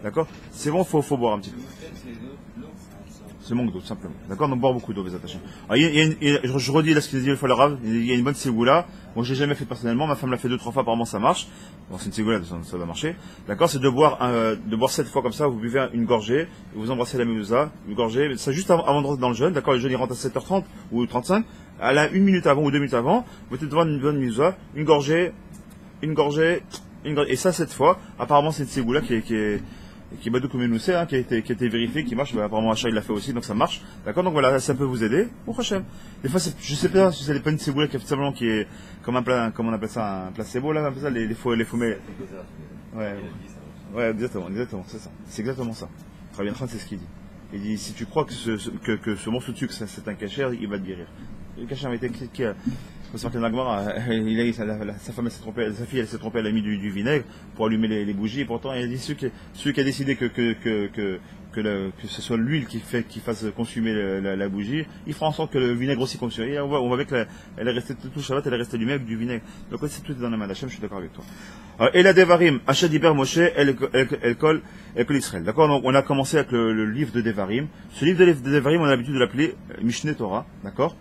d'accord? C'est bon, faut boire un petit peu. C'est manque d'eau, tout simplement. D'accord? Donc boire beaucoup d'eau, les attachés. Je redis là ce qu'il dit le fois le Rav, il y a une bonne ségoula. Moi, je l'ai jamais fait personnellement, ma femme l'a fait 2-3 fois, apparemment ça marche. Bon, c'est une ségoula, ça va marcher. D'accord? C'est de boire 7 fois comme ça, vous buvez une gorgée, vous embrassez la mimosa, une gorgée, ça juste avant de rentrer dans le jeûne, d'accord? Le jeûne il rentre à 7h30 ou 35, à la 1 minute avant ou 2 minutes avant, vous êtes devant une bonne mimosa, une gorgée, et ça 7 fois. Apparemment c'est une ségoula qui est badou comme nous sait, qui a été vérifié, qui marche. Apparemment Achat il l'a fait aussi, donc ça marche. D'accord, donc voilà, ça peut vous aider. Bon Hachem. Des fois, je sais pas si c'est pas une ségoula qui est comme un plat, comment on appelle ça, un placebo là, on appelle ça les faux mets. Ouais, exactement, c'est ça. C'est exactement ça. Très bien, c'est ce qu'il dit. Il dit si tu crois que ce morceau de sucre c'est un cachet, il va te guérir. Le cachet a été cliqué. Faut sortir de la Gemara, sa femme s'est trompée, sa fille elle s'est trompée, elle a mis du vinaigre pour allumer les bougies, et pourtant elle a dit celui qui a décidé que ce soit l'huile qui fasse consumer la bougie, il fera en sorte que le vinaigre aussi consume. Et on voit avec elle est restée tout Shabbat, elle est restée allumée avec du vinaigre. Donc c'est tout dans la main d'Hachem, je suis d'accord avec toi. Et la Devarim, Achat Diber Moshe, elle colle Israël. D'accord, donc on a commencé avec le livre de Devarim. Ce livre de Devarim, on a l'habitude de l'appeler Mishneh Torah, d'accord?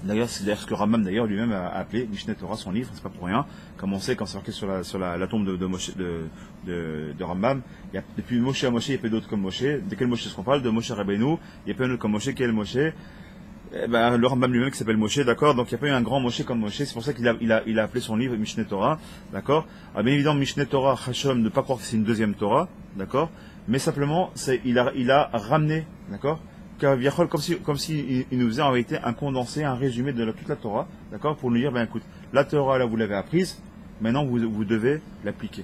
D'ailleurs, c'est ce que Rambam d'ailleurs lui-même a appelé Mishneh Torah, son livre, c'est pas pour rien. Comme on sait, quand c'est marqué sur la tombe de Rambam, il y a, depuis Moshe à Moshe, il y a pas d'autres comme Moshe. De quel Moshe est-ce qu'on parle? De Moshe Rabbeinu. Il y a pas un autre comme Moshe. Quel Moshe? Le Rambam lui-même qui s'appelle Moshe, d'accord? Donc il n'y a pas eu un grand Moshe comme Moshe. C'est pour ça qu'il a appelé son livre Mishneh Torah, d'accord? Alors bien évidemment, Mishneh Torah, Hachom, ne pas croire que c'est une deuxième Torah, d'accord? Mais simplement, il a ramené, d'accord? Comme si il nous faisait en réalité un condensé, un résumé de toute la Torah, d'accord, pour nous dire, ben écoute, la Torah là vous l'avez apprise, maintenant vous devez l'appliquer,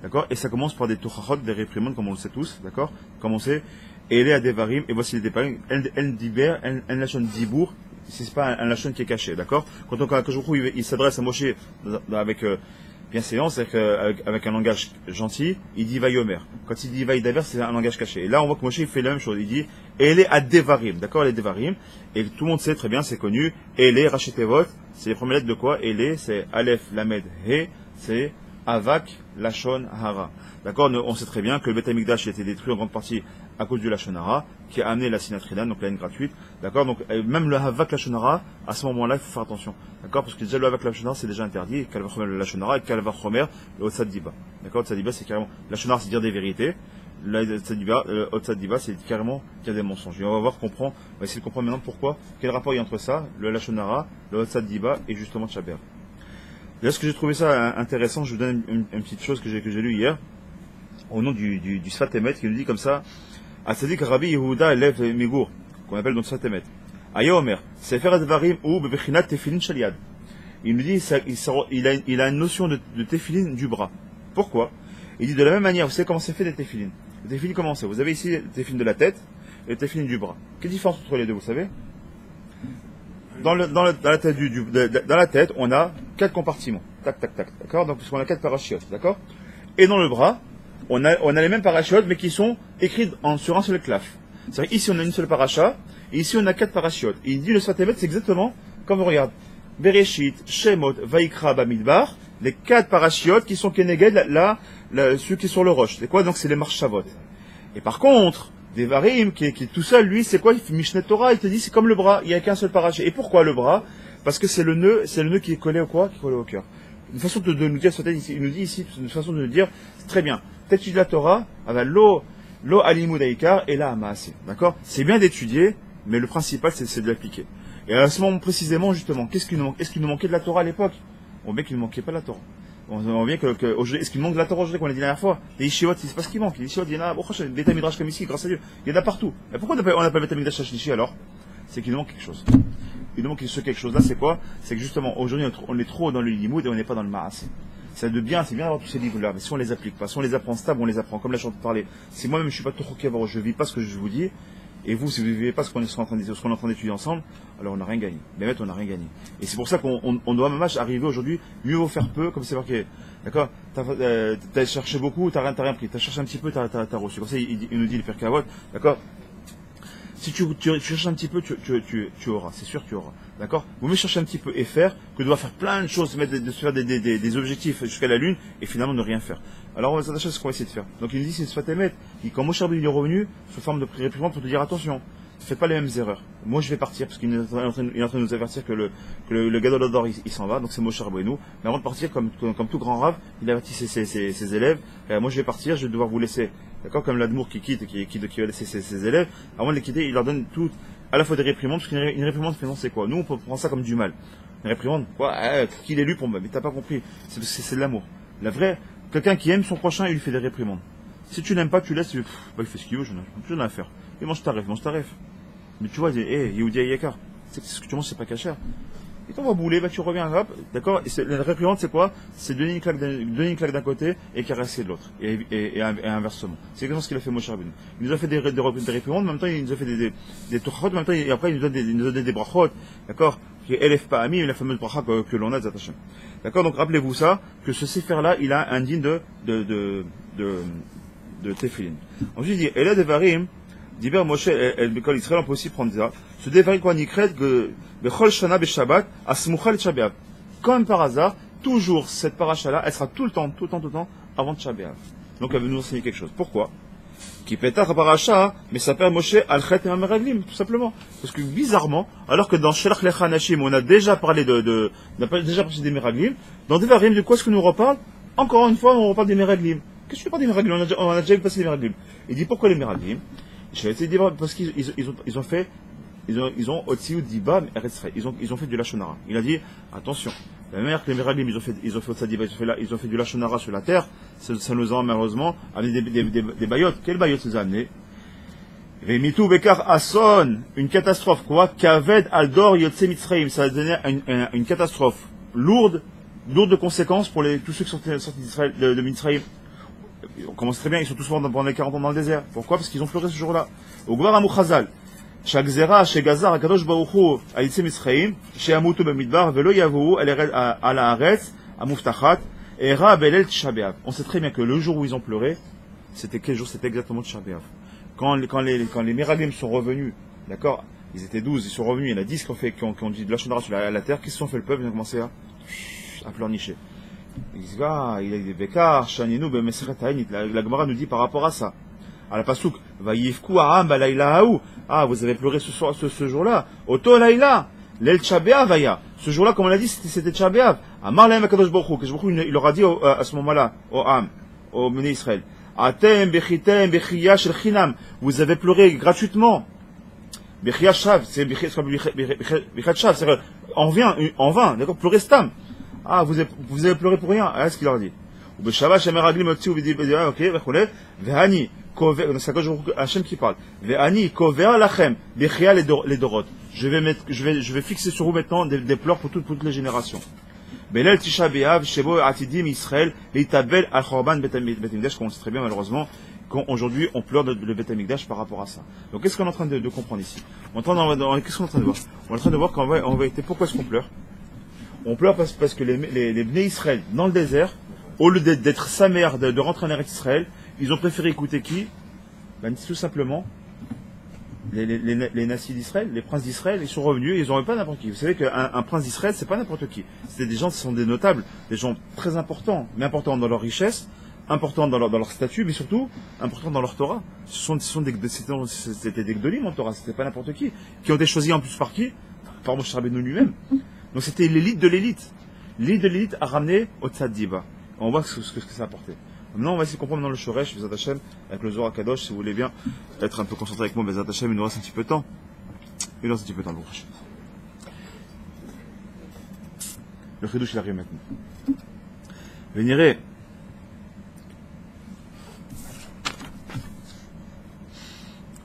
d'accord, et ça commence par des torahot, des réprimandes, comme on le sait tous, d'accord, comme on sait, et les Devarim, et voici les Devarim, el diber, el lachon dibour, c'est pas un lachon qui est caché, d'accord, quand il s'adresse à Moshe avec bienséance, c'est-à-dire avec un langage gentil, il dit Vayomer. Quand il dit Vaïdaber, c'est un langage caché. Et là, on voit que Moshe il fait la même chose. Il dit Ele à Devarim. D'accord, les Devarim. Et tout le monde sait très bien, c'est connu. Ele, Rachetevot, c'est les premières lettres de quoi? Ele, c'est Aleph, Lamed, He, c'est Avak, Lachon, Hara. D'accord, on sait très bien que le Beth Amikdash a été détruit en grande partie à cause du Lachon Hara, qui a amené la Sinatridan, donc la haine gratuite. D'accord, donc même le Havak Lachon Hara, à ce moment-là, il faut faire attention. D'accord, parce que déjà le Havak Lachon Hara, c'est déjà interdit. Kalvachomer le Lachon Hara et Kalvachomer le Otsad Diba. D'accord, Otsad Diba, c'est carrément. Lachon Hara, c'est dire des vérités. Otsad Diba, c'est carrément dire des mensonges. Et on va voir, on va essayer de comprendre maintenant pourquoi, quel rapport il y a entre ça, le Lachon Hara, le Otsad Diba et justement Tchaber. Là, ce que j'ai trouvé ça intéressant, je vous donne une petite chose que j'ai lu hier, au nom du Sfat Emet, qui nous dit comme ça, Atzadik Rabbi Yehuda Lev Migour, qu'on appelle donc Sfat Emet. Aya Omer, Sefer Advarim ou Bebechinat Tefilin Shaliad. Il nous dit, il a une notion de Tefilin du bras. Pourquoi? Il dit de la même manière, vous savez comment c'est fait des Tefilin? Les Tefilin, comment c'est? Vous avez ici le Tefilin de la tête et le Tefilin du bras. Quelle différence entre les deux, vous savez? Dans la tête, on a 4 compartiments. Tac, tac, tac. D'accord? Donc, parce qu'on a 4 parachiotes. D'accord? Et dans le bras, on a les mêmes parachiotes, mais qui sont écrits sur un seul claf. C'est-à-dire, ici, on a une seule paracha, et ici, on a 4 parachiotes. Et il dit, le Sfat Emet, c'est exactement comme on regarde. Bereshit, Shemot, Vaikra, Bamidbar, les 4 parachiotes qui sont Keneged, ceux qui sont sur le roche. C'est quoi? Donc, c'est les Marshavot. Et par contre, Devarim, qui est tout seul, lui, c'est quoi? Il fait Mishneh Torah, il te dit, c'est comme le bras, il n'y a qu'un seul parachet. Et pourquoi le bras? Parce que c'est le nœud qui est collé au quoi? Qui est collé au cœur. Une façon de nous dire, il nous dit ici, une façon de nous dire, c'est très bien. T'étudies la Torah, lo alimud aikar et la amaase. D'accord? C'est bien d'étudier, mais le principal, c'est de l'appliquer. Et à ce moment précisément, justement, est-ce qu'il nous manquait de la Torah à l'époque? On voit qu'il ne manquait pas de la Torah. On voit bien est-ce qu'il manque de la Torah aujourd'hui qu'on a dit la dernière fois? Les Yeshivot, c'est pas ce qui manque. Les Yeshivot, il y en a, des Beth Midrash comme ici, grâce à Dieu. Il y en a partout. Mais pourquoi on n'a pas Beth Midrash Shashnishi alors? C'est qu'il nous manque quelque chose. Il nous manque quelque chose là, c'est quoi? C'est que justement, aujourd'hui, on est trop dans le limoud et on n'est pas dans le maasé. c'est bien d'avoir tous ces livres-là, mais si on les applique pas, si on les apprend stable, on les apprend, comme la chanson parlait. Si moi-même je suis pas trop cavaro, je vis pas ce que je vous dis, et vous, si vous ne vivez pas ce qu'on est en train d'étudier ensemble, alors on n'a rien gagné. Mais on n'a rien gagné. Et c'est pour ça qu'on doit même arriver aujourd'hui, mieux vaut faire peu, comme c'est marqué. D'accord? T'as cherché beaucoup, t'as rien pris. T'as cherché un petit peu, t'as reçu. Comme ça, il nous dit le Père Kavod, d'accord? Si tu cherches un petit peu, tu auras. C'est sûr, tu auras. D'accord? Vous mieux chercher un petit peu et faire que de devoir faire plein de choses, de se faire des objectifs jusqu'à la Lune et finalement ne rien faire. Alors on va s'attacher à ce qu'on va essayer de faire. Donc il nous dit c'est Sfatemet. Quand Moshe Rabbeinu est revenu, sous forme de réprimande pour te dire attention, ne faites pas les mêmes erreurs. Moi je vais partir parce qu'il est en train de nous avertir que le Gadol Hador il s'en va, donc c'est Moshe Rabbeinu. Mais avant de partir, comme tout grand rave, il avertit ses élèves. Moi je vais partir, je vais devoir vous laisser. D'accord? Comme l'Admour qui quitte et qui va laisser ses élèves. Avant de les quitter, il leur donne tout, à la fois des réprimandes, parce qu'une réprimande finalement c'est quoi? Nous on peut prendre ça comme du mal. Une réprimande, quoi? Qu'il est lu pour moi, mais t'as pas compris. C'est de l'amour. La vraie, quelqu'un qui aime son prochain, il lui fait des réprimandes. Si tu n'aimes pas, tu laisses, il fait ce qu'il veut, je n'ai rien à faire. Il mange ta ref. Mais tu vois, il dit, Yehoudi Ayekar, ce que tu manges, c'est pas cachère. Et quand on va bouler, tu reviens, hop, d'accord? Et la réprimande, c'est quoi? C'est donner une claque d'un côté et caresser de l'autre. Et inversement. C'est exactement ce qu'il a fait Moshe Rabbeinu. Il nous a fait des réprimandes, en même temps, il nous a fait des tochot, en même temps, et après, il nous donne des brachot, d'accord? Qui est Elef Pa'ami, la fameuse bracha que l'on a des attachés. D'accord? Donc, rappelez-vous ça, que ce séfer-là, il a un digne de Tefillin. Ensuite, il dit, Ela Devarim, Diber Moshe, Bekol Israël, on peut aussi prendre ça. Ce Devarim, quoi, Nikret, Bechol Shana Beshabbat, Asmuchal Tchabéav. Comme par hasard, toujours cette paracha-là, elle sera tout le temps, avant Tchabéav. Donc, elle veut nous enseigner quelque chose. Pourquoi? Qui pétard paracha, mais ça perd Moshe al-Chet et Meraglim, tout simplement. Parce que bizarrement, alors que dans Shelach Lech Hanashim, on a déjà parlé on a déjà parlé des Meraglim, dans Devarim, de quoi est-ce que nous reparle? Encore une fois, on reparle des Meraglim. Qu'est-ce que tu parles des Meraglim? On a déjà vu passer les Meraglim. Il dit pourquoi les Meraglim? J'ai été dire parce qu'ils ont Otziou Diba Eretzrei. Ils ont fait du Lachonara. Il a dit, attention, la même manière que les Meraglim, ils ont fait Otzadiba, ils ont fait du Lachonara sur la terre, ça nous a malheureusement amené des bayottes. Quelles bayottes nous a amené? Vemitou Bekar Asson, une catastrophe, quoi? Kaved Aldor Yotse Mitzrayim, ça a donné une catastrophe lourde de conséquences pour tous ceux qui sont sortis de Mitzrayim. On commence très bien, ils sont tous morts pendant les 40 ans dans le désert. Pourquoi? Parce qu'ils ont pleuré ce jour-là. Au Gvar Amouchazal, Shak Zera, Chez Gazar, Akadosh Baruchu, Aïtse Mitzrayim, Chez Amoutou Bemidbar, Velo Yavou, à la Haaretz, à Muftachat, et Ra Belel Tchabéav. On sait très bien que le jour où ils ont pleuré, c'était quel jour? C'était exactement Tchabéav. Quand les Meraglim sont revenus, d'accord, ils étaient 12, ils sont revenus, il y en a 10 qui ont dit de la Shonara sur la terre, qu'est-ce qu'ils ont fait le peuple? Ils ont commencé à pleurnicher. Ils disent, il a des bécars, Shaninu, Bemeseret Haïnit. La Gemara nous dit par rapport à ça. À la Pasouk, Vayifku Aham, Balaïla Haou. Vous avez pleuré ce jour-là. Oto Laïla, l'El Tchabéav Aya. Ce jour-là, comme on l'a dit, c'était Tchabéav. Amar Laïm Akadosh Baruch Hu. Il leur a dit à ce moment-là, au Ham, au Béné Israël. Atem, Bechitem, Bechia Shel Chinam. Vous avez pleuré gratuitement. Bechia Shav, c'est Bechia Shav, c'est en vain, d'accord, pleurez Stam. Vous avez pleuré pour rien. C'est ce qu'il leur dit. Ok, Vehani, c'est Hachem qui parle. Vehani, kover lachem, bechia les dorot. Je vais fixer sur vous maintenant des pleurs pour toutes les générations. Belel Tisha B'Av, Shebo Atidim Israël, Leitabel al Chorban Bet Hamikdash, qu'on sait très bien malheureusement qu'aujourd'hui on pleure le Bet Hamikdash par rapport à ça. Donc qu'est-ce qu'on est en train de comprendre ici? Qu'est-ce qu'on est en train de voir? On est en train de voir qu'en vérité, pourquoi est-ce qu'on pleure? On pleure parce que les Bnei Israël, dans le désert, au lieu d'être sa mère, de rentrer en Eretz Israël, ils ont préféré écouter qui? Tout simplement, les natifs d'Israël, les princes d'Israël, ils sont revenus et ils n'ont pas n'importe qui. Vous savez qu'un prince d'Israël, c'est pas n'importe qui. C'est des gens qui sont des notables, des gens très importants, mais importants dans leur richesse, importants dans leur statut, mais surtout importants dans leur Torah. C'était des Gdolim en Torah, c'était pas n'importe qui ont été choisis en plus par qui? Par Moshe Rabbeinu lui-même. Donc c'était l'élite de l'élite. L'élite de l'élite a ramené au Tzad Diba. On voit ce que ça a apporté. Maintenant, on va essayer de comprendre dans le Shoresh, Bezat Hashem, avec le Zohar Kadosh, si vous voulez bien être un peu concentré avec moi, Bezat Hashem, il nous reste un petit peu de temps. Il nous reste un petit peu de temps, le prochain. Le Chidouche, il arrive maintenant. Vénéré.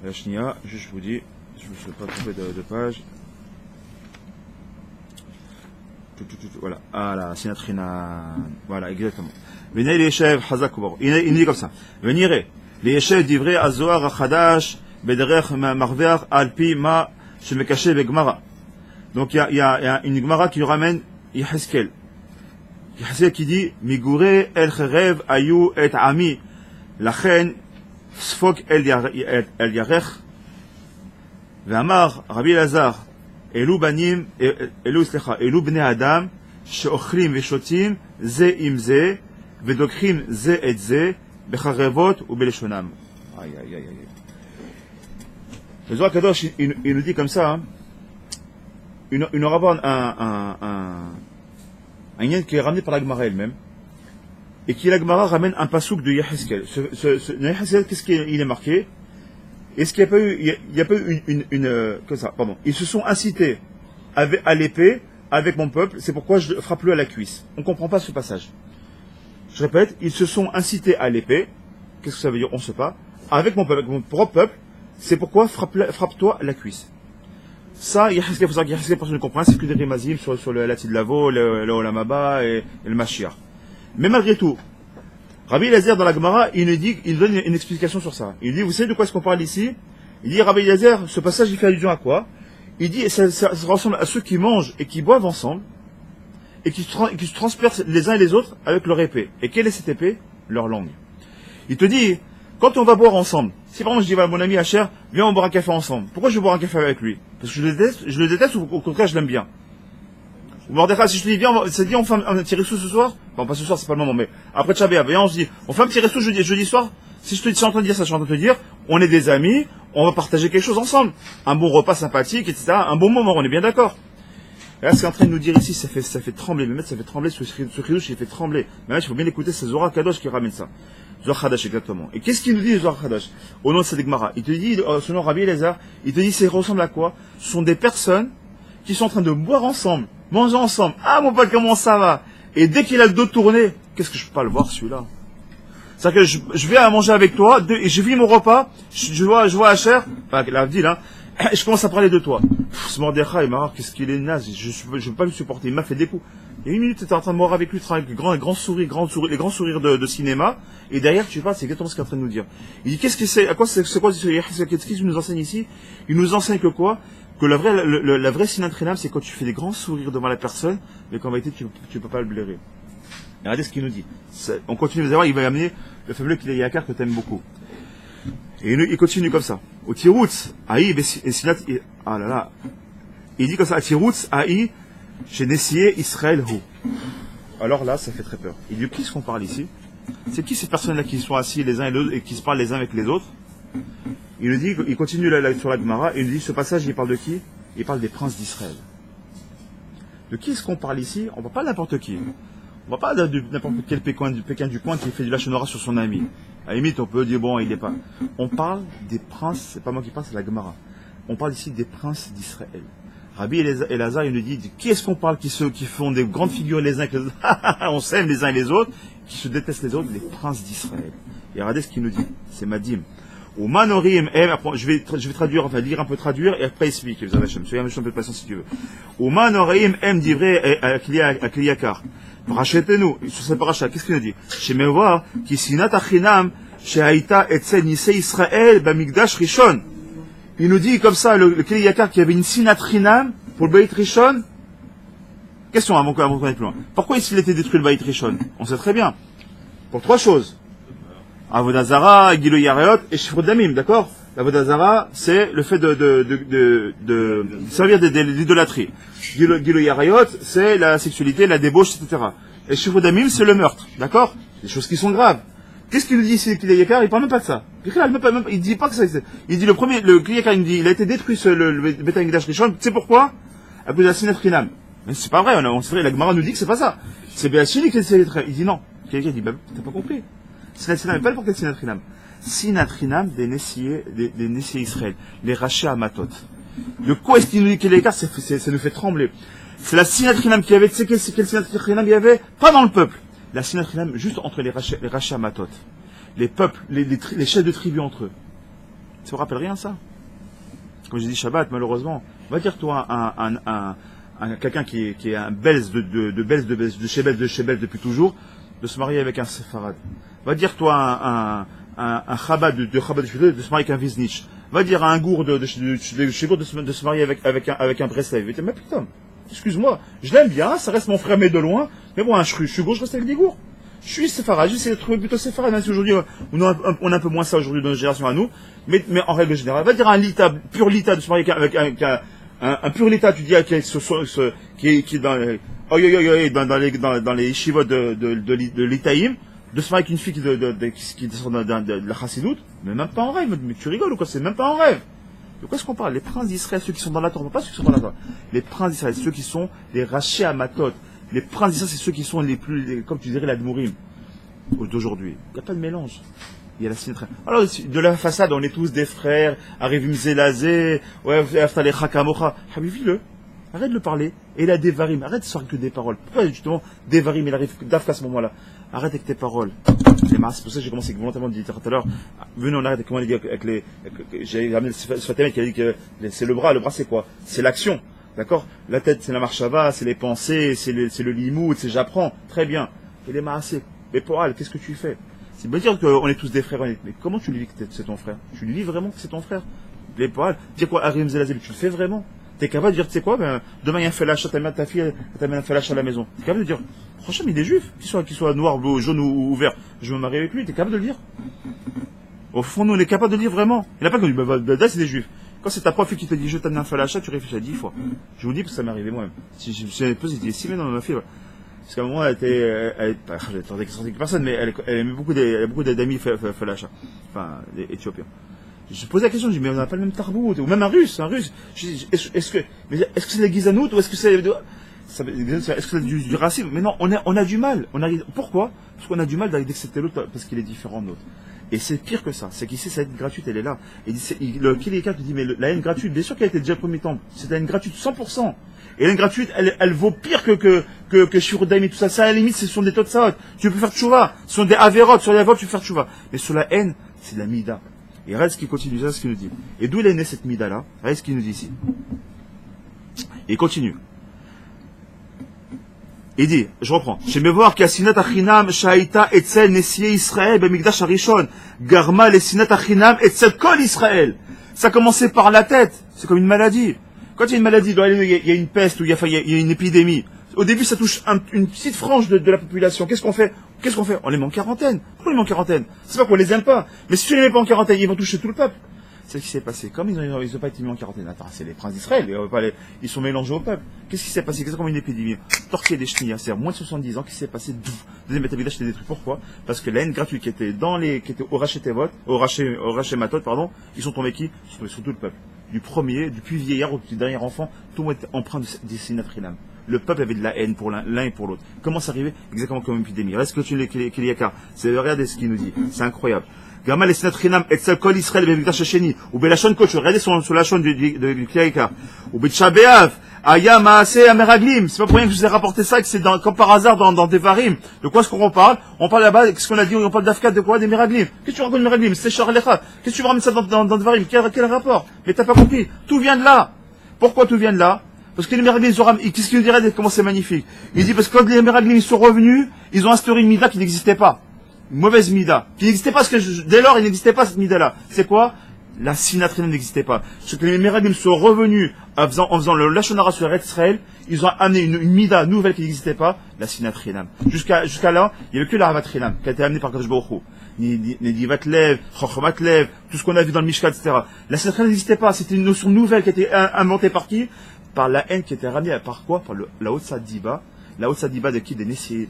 La Shnia, juste je vous dis, je ne me suis pas trompé de page. Voilà, ah la sinatrina, voilà, exactement. Venez les chefs, Hazakubar. Il dit comme ça. Venez les chefs d'ivré Azoar Achadash, Bederech Marver, Alpi Ma, Shemekaché Begmara. Donc il y a une Gemara qui ramène Yeheskel. Yeheskel qui dit Migure El Cherev Ayu et Ami, Lachen Sfok El Yarech, Ve'amar Rabbi Lazar. אלו בנים, אלו בני אדם שאוכלים ושותים זה עם זה ודוקחים זה את זה בחרבות ובלשונם. Aïe, aïe, aïe, aïe. Le Zohar Kadosh, il nous dit comme ça, hein, il nous rapporte un lien qui est ramené par la Gemara elle-même, et qui la Gemara ramène un pasouk de Yeheskel. Yeheskel, qu'est-ce qu'il est marqué? Est-ce qu'il n'y a pas eu comme ça, pardon. Ils se sont incités à l'épée avec mon peuple, c'est pourquoi je frappe-le à la cuisse. On ne comprend pas ce passage. Je répète, ils se sont incités à l'épée, qu'est-ce que ça veut dire? On ne sait pas. Avec mon peuple, avec mon propre peuple, c'est pourquoi frappe-toi à la cuisse. Ça, il faut savoir que personne ne comprend, c'est que des rimazim sur le Latid Lavo, le Olamaba et le Mashiach. Mais malgré tout, Rabbi Eliezer dans la Gemara, il donne une explication sur ça. Il dit, vous savez de quoi est-ce qu'on parle ici? Il dit, Rabbi Eliezer, ce passage, il fait allusion à quoi? Il dit, ça ressemble à ceux qui mangent et qui boivent ensemble, et qui se transpercent les uns et les autres avec leur épée. Et quelle est cette épée? Leur langue. Il te dit, quand on va boire ensemble, si par exemple je dis, voilà, mon ami Hacher, viens on boire un café ensemble. Pourquoi je vais boire un café avec lui? Parce que je le déteste ou au contraire je l'aime bien? Ou Mordechai, si je te dis, viens, ça dit, on fait un petit resto ce soir? Bon, pas ce soir, c'est pas le moment, mais après Tchabéa, viens, on se dit, on fait un petit resto jeudi soir? Si je suis en train de dire ça, je suis en train de te dire, on est des amis, on va partager quelque chose ensemble. Un bon repas sympathique, etc. Un bon moment, on est bien d'accord. Et là, ce qu'il est en train de nous dire ici, ça fait trembler. Mais ça fait trembler, ce chidouche, il fait trembler. Mais là, il faut bien écouter, c'est Zohar Kadosh qui ramène ça. Zohar Kadosh, exactement. Et qu'est-ce qu'il nous dit, Zohar Kadosh? Au nom de cette Gemara. Il te dit, selon Rabbi Eliezer, il te dit, ça ressemble à quoi? Ce sont des personnes qui sont en train de boire ensemble, manger ensemble. Ah, mon pote, comment ça va? Et dès qu'il a le dos tourné, qu'est-ce que je peux pas le voir, celui-là? C'est-à-dire que je viens à manger avec toi, et je vis mon repas, je vois Hacher, enfin, la ville, hein, et je commence à parler de toi. Ce Mordechai, il m'a dit, qu'est-ce qu'il est naze, je peux pas le supporter, il m'a fait des coups. Il y a une minute, tu étais en train de mourir avec lui, avec les grands sourires de cinéma, et derrière, tu parles, c'est exactement ce qu'il est en train de nous dire. Il dit, qu'est-ce que c'est, qu'est-ce qu'il nous enseigne ici? Il nous enseigne que quoi? Que la vraie sinat chinam, c'est quand tu fais des grands sourires devant la personne, mais qu'en vérité, tu peux pas le blairer. Et regardez ce qu'il nous dit. On continue, vous allez voir, il va amener le fameux Kileyakar que tu aimes beaucoup. Et il continue comme ça. Au Tiroutz, Aïe, et Sinat, ah là là. Il dit comme ça, Tiroutz, Aïe, chez Nessier, Israël, Hu. Alors là, ça fait très peur. Il dit, qui est-ce qu'on parle ici? C'est qui ces personnes-là qui sont assis les uns et les autres et qui se parlent les uns avec les autres? Il nous dit, il continue là, sur la Gemara, et il nous dit, ce passage, il parle de qui? Il parle des princes d'Israël. De qui est-ce qu'on parle ici? On ne parle pas n'importe qui. On ne parle pas de n'importe quel Pékin du coin qui fait du lachonora sur son ami. À la limite, on peut dire, bon, il n'est pas. On parle des princes, c'est pas moi qui parle, c'est la Gemara. On parle ici des princes d'Israël. Rabbi Elazar, il nous dit, qui est-ce qu'on parle qui font des grandes figures les uns avec les autres? On s'aime les uns et les autres, qui se détestent les autres, les princes d'Israël. Et regardez ce qu'il nous dit, c'est Madim. Au Manorim, je vais traduire, enfin lire un peu traduire et après expliquer. Soyez un peu de patience si tu veux. Au Manorim, divrei à Kliyakar. Rachetez-nous, sur cette paracha, qu'est-ce qu'il nous dit? Chez Mevoir, qui sinat achinam, chez Haïta etzel nisei Israël, bamigdash rishon. Il nous dit comme ça, le Kliyakar, qui avait une sinat chinam pour le Beit Rishon. Question avant qu'on aille plus loin. Pourquoi il était détruit le Beit Rishon? On sait très bien. Pour trois choses. Avodah Zara, Gilo Yareot et Shifrut Damim, d'accord? L'Avodah Zara, c'est le fait de servir d'idolâtrie. Gilo Yareot, c'est la sexualité, la débauche, etc. Et Shifrut Damim, c'est le meurtre, d'accord? Des choses qui sont graves. Qu'est-ce qu'il nous dit ici, le Kliyakar? Il parle même pas de ça. Il dit pas que ça. Il dit le Kliyakar, il dit, il a été détruit le Beit HaMikdash Rishon. Tu sais pourquoi? À cause de la Sinat Chinam. Mais c'est pas vrai, c'est vrai, la Gemara nous dit que c'est pas ça. C'est Béachini qui est détruit. Il dit non. Le Kliyakar dit, t'as pas compris. Sinat Chinam, pas n'importe quel Sinat Chinam. Sinat Chinam des Nessiers Israël, les rachés à Matot. De quoi est-ce qu'il nous dit que l'écart, ça nous fait trembler? C'est la Sinat Chinam qu'il y avait, tu sais quel Sinat Chinam il y avait? Pas dans le peuple. La Sinat Chinam juste entre les rachés à Matot. Les peuples, les chefs de tribu entre eux. Ça vous rappelle rien, ça? Comme j'ai dit Shabbat, malheureusement. Va dire, toi, quelqu'un qui est un Belz de chez Belz depuis toujours, de se marier avec un séfarade. Va dire toi un Chabad de Chabad de se marier avec un Viznich. Va dire à un gour de chez Gour de se marier avec un Breslev. Il dit, mais putain, excuse-moi, je l'aime bien, ça reste mon frère mais de loin, mais bon, je suis gour, je reste avec des gours. Je suis séfarade, j'essaie de trouver plutôt séfarade, même si aujourd'hui on a un peu moins ça aujourd'hui dans notre génération à nous, mais en règle générale. Va dire un Lita, pur Lita de se marier avec un pur Lita, tu dis qui est dans les yeshivot de l'Itaïm, de se marier avec une fille qui descend de la Chassidoute, mais même pas en rêve. Mais tu rigoles ou quoi? C'est même pas en rêve. De quoi est-ce qu'on parle? Les princes d'Israël, ceux qui sont dans la Torah, pas ceux qui sont dans la Torah. Les princes d'Israël, ceux qui sont les rachés à Matot. Les princes d'Israël, c'est ceux qui sont comme tu dirais, l'Admourim d'aujourd'hui. Il n'y a pas de mélange. Il y a la symétrie. Alors, de la façade, on est tous des frères, Arivim Zelazé, ouais, Aftale Chakamocha. Habibi-le. Arrête de le parler. Et la Devarim, arrête de sortir que des paroles. Pourquoi justement Devarim, il arrive d'Afka à ce moment-là? Arrête avec tes paroles. C'est pour ça que j'ai commencé volontairement de dire tout à l'heure. Venez, on arrête, comment il dit avec les. J'ai ramené le Sfatémet qui a dit que c'est le bras c'est quoi? C'est l'action. D'accord? La tête, c'est la marchava, c'est les pensées, c'est le limoud, c'est j'apprends. Très bien. Et les maasé. Mais pour elle, qu'est-ce que tu fais? C'est bien dire qu'on est tous des frères, mais comment tu lui dis que c'est ton frère? Tu lui dis vraiment que c'est ton frère? Les pour elle, dire quoi, Arim Zelazé, tu le fais vraiment? T'es capable de dire, tu sais quoi, demain il y a un felacha, t'amènes ta fille, t'amènes un felacha à la maison. T'es capable de dire, franchement, il est juif, qu'il soit noir, bleu, jaune ou vert, je veux me marier avec lui, t'es capable de le dire? Au fond, nous, on est capable de le dire vraiment. Il n'y a pas qu'on dit, c'est des juifs. Quand c'est ta prof qui te dit, je t'amène un felacha, tu réfléchis à 10 fois. Je vous dis, parce que ça m'est arrivé moi-même. Si je me suis posé, j'ai dit, si, mais non, ma fille, parce qu'à un moment, elle était avec personne, mais elle aimait beaucoup d'amis felacha. Enfin, les Éthiopiens. Je posais la question, je dis, mais on n'a pas le même tarbout, ou même un russe. Est-ce que c'est la guizanout, ou est-ce que c'est du racisme? Mais non, on a du mal. Pourquoi? Parce qu'on a du mal d'accepter l'autre, parce qu'il est différent de l'autre. Et c'est pire que ça, c'est qu'ici, cette haine gratuite, elle est là. Et le Kiléka te dit, mais la haine gratuite, bien sûr qu'elle était déjà premier temps, c'est la haine gratuite 100%. Et la haine gratuite, elle vaut pire que Shirudaim et tout ça. Ça, à la limite, ce sont des Totsahot. Tu peux faire tchouva. Ce sont des Averot. Sur les Averot, tu peux faire tchouva. Mais sur la haine, c'est de la Mida. Et regarde ce qu'il continue, c'est ce qu'il nous dit. Et d'où il est né cette Mida-là? Regarde ce qu'il nous dit ici. Et il continue. Il dit, je reprends. Chez Mevoir, Kassinat Achinam, Shaita, Etzel, Nessier, Israël, Bemigdash Arishon, Garma, Lessinat Achinam, Etzel, Kol Israël. Ça commençait par la tête. C'est comme une maladie. Quand il y a une maladie, il y a une peste ou il y a une épidémie. Au début, ça touche une petite frange de la population. Qu'est-ce qu'on fait? On les met en quarantaine. Pourquoi on les met en quarantaine? C'est pas qu'on les aime pas. Mais si tu les mets pas en quarantaine, ils vont toucher tout le peuple. C'est ce qui s'est passé. Comme ils ont pas été mis en quarantaine. Attends, c'est les princes d'Israël. Ils sont mélangés au peuple. Qu'est-ce qui s'est passé? Qu'est-ce comme une épidémie? Torquer des chenilles. C'est-à-dire moins de 70 ans. Qu'est-ce qui s'est passé? Deuxième établi c'était détruit. Pourquoi? Parce que la haine gratuite qui était au Raché Matot, pardon, ils sont tombés qui? Ils sont tombés sur tout le peuple. Du plus vieillard au dernier enfant, tout le monde était empreint de sinatrinam. Le peuple avait de la haine pour l'un et pour l'autre. Comment c'est arrivé? Exactement comme une épidémie. Reste que tu regardez ce qu'il nous dit. C'est incroyable. Gamal et sinatrinam et kol Israël bevigdash hasheni ou belashon koch. Regardez sur la chaîne de Kliaïka. Ou betchabeav aya maaseh ameraglim. C'est pas pour rien que je vous ai rapporté ça, que c'est comme par hasard dans Devarim. De quoi est-ce qu'on parle? On parle là-bas, qu'est-ce qu'on a dit? On parle d'Afkat, de quoi? Des meraglim. Qu'est-ce que tu racontes meraglim? C'est Charlecha. Qu'est-ce que tu veux ramener ça dans Devarim? Quel rapport? Mais t'as pas compris. Tout vient de là. Pourquoi tout vient de là? Parce que les meraglim, qu'est-ce qu'il nous dirait comment c'est magnifique? Il dit parce que quand les meraglim ils sont revenus, ils ont instauré une mida qui n'existait pas. Une mauvaise mida. Qui n'existait pas parce que dès lors il n'existait pas cette mida-là. C'est quoi? La sinatrine n'existait pas. Ce que les meraglim sont revenus en faisant le lachonara sur Israël, ils ont amené une mida nouvelle qui n'existait pas, la sinatrinam. Jusqu'à là, il n'y avait que la ravatrinam qui a été amenée par Kadosh Baruch Hu. Nidivatlev, Chochomatlev, tout ce qu'on a vu dans le Mishkan, etc. La sinatrinam n'existait pas. C'était une notion nouvelle qui a été inventée par qui? Par la haine qui était ramenée par quoi? Par la haute Sadiba. La haute Sadiba de qui? Des Nessiers,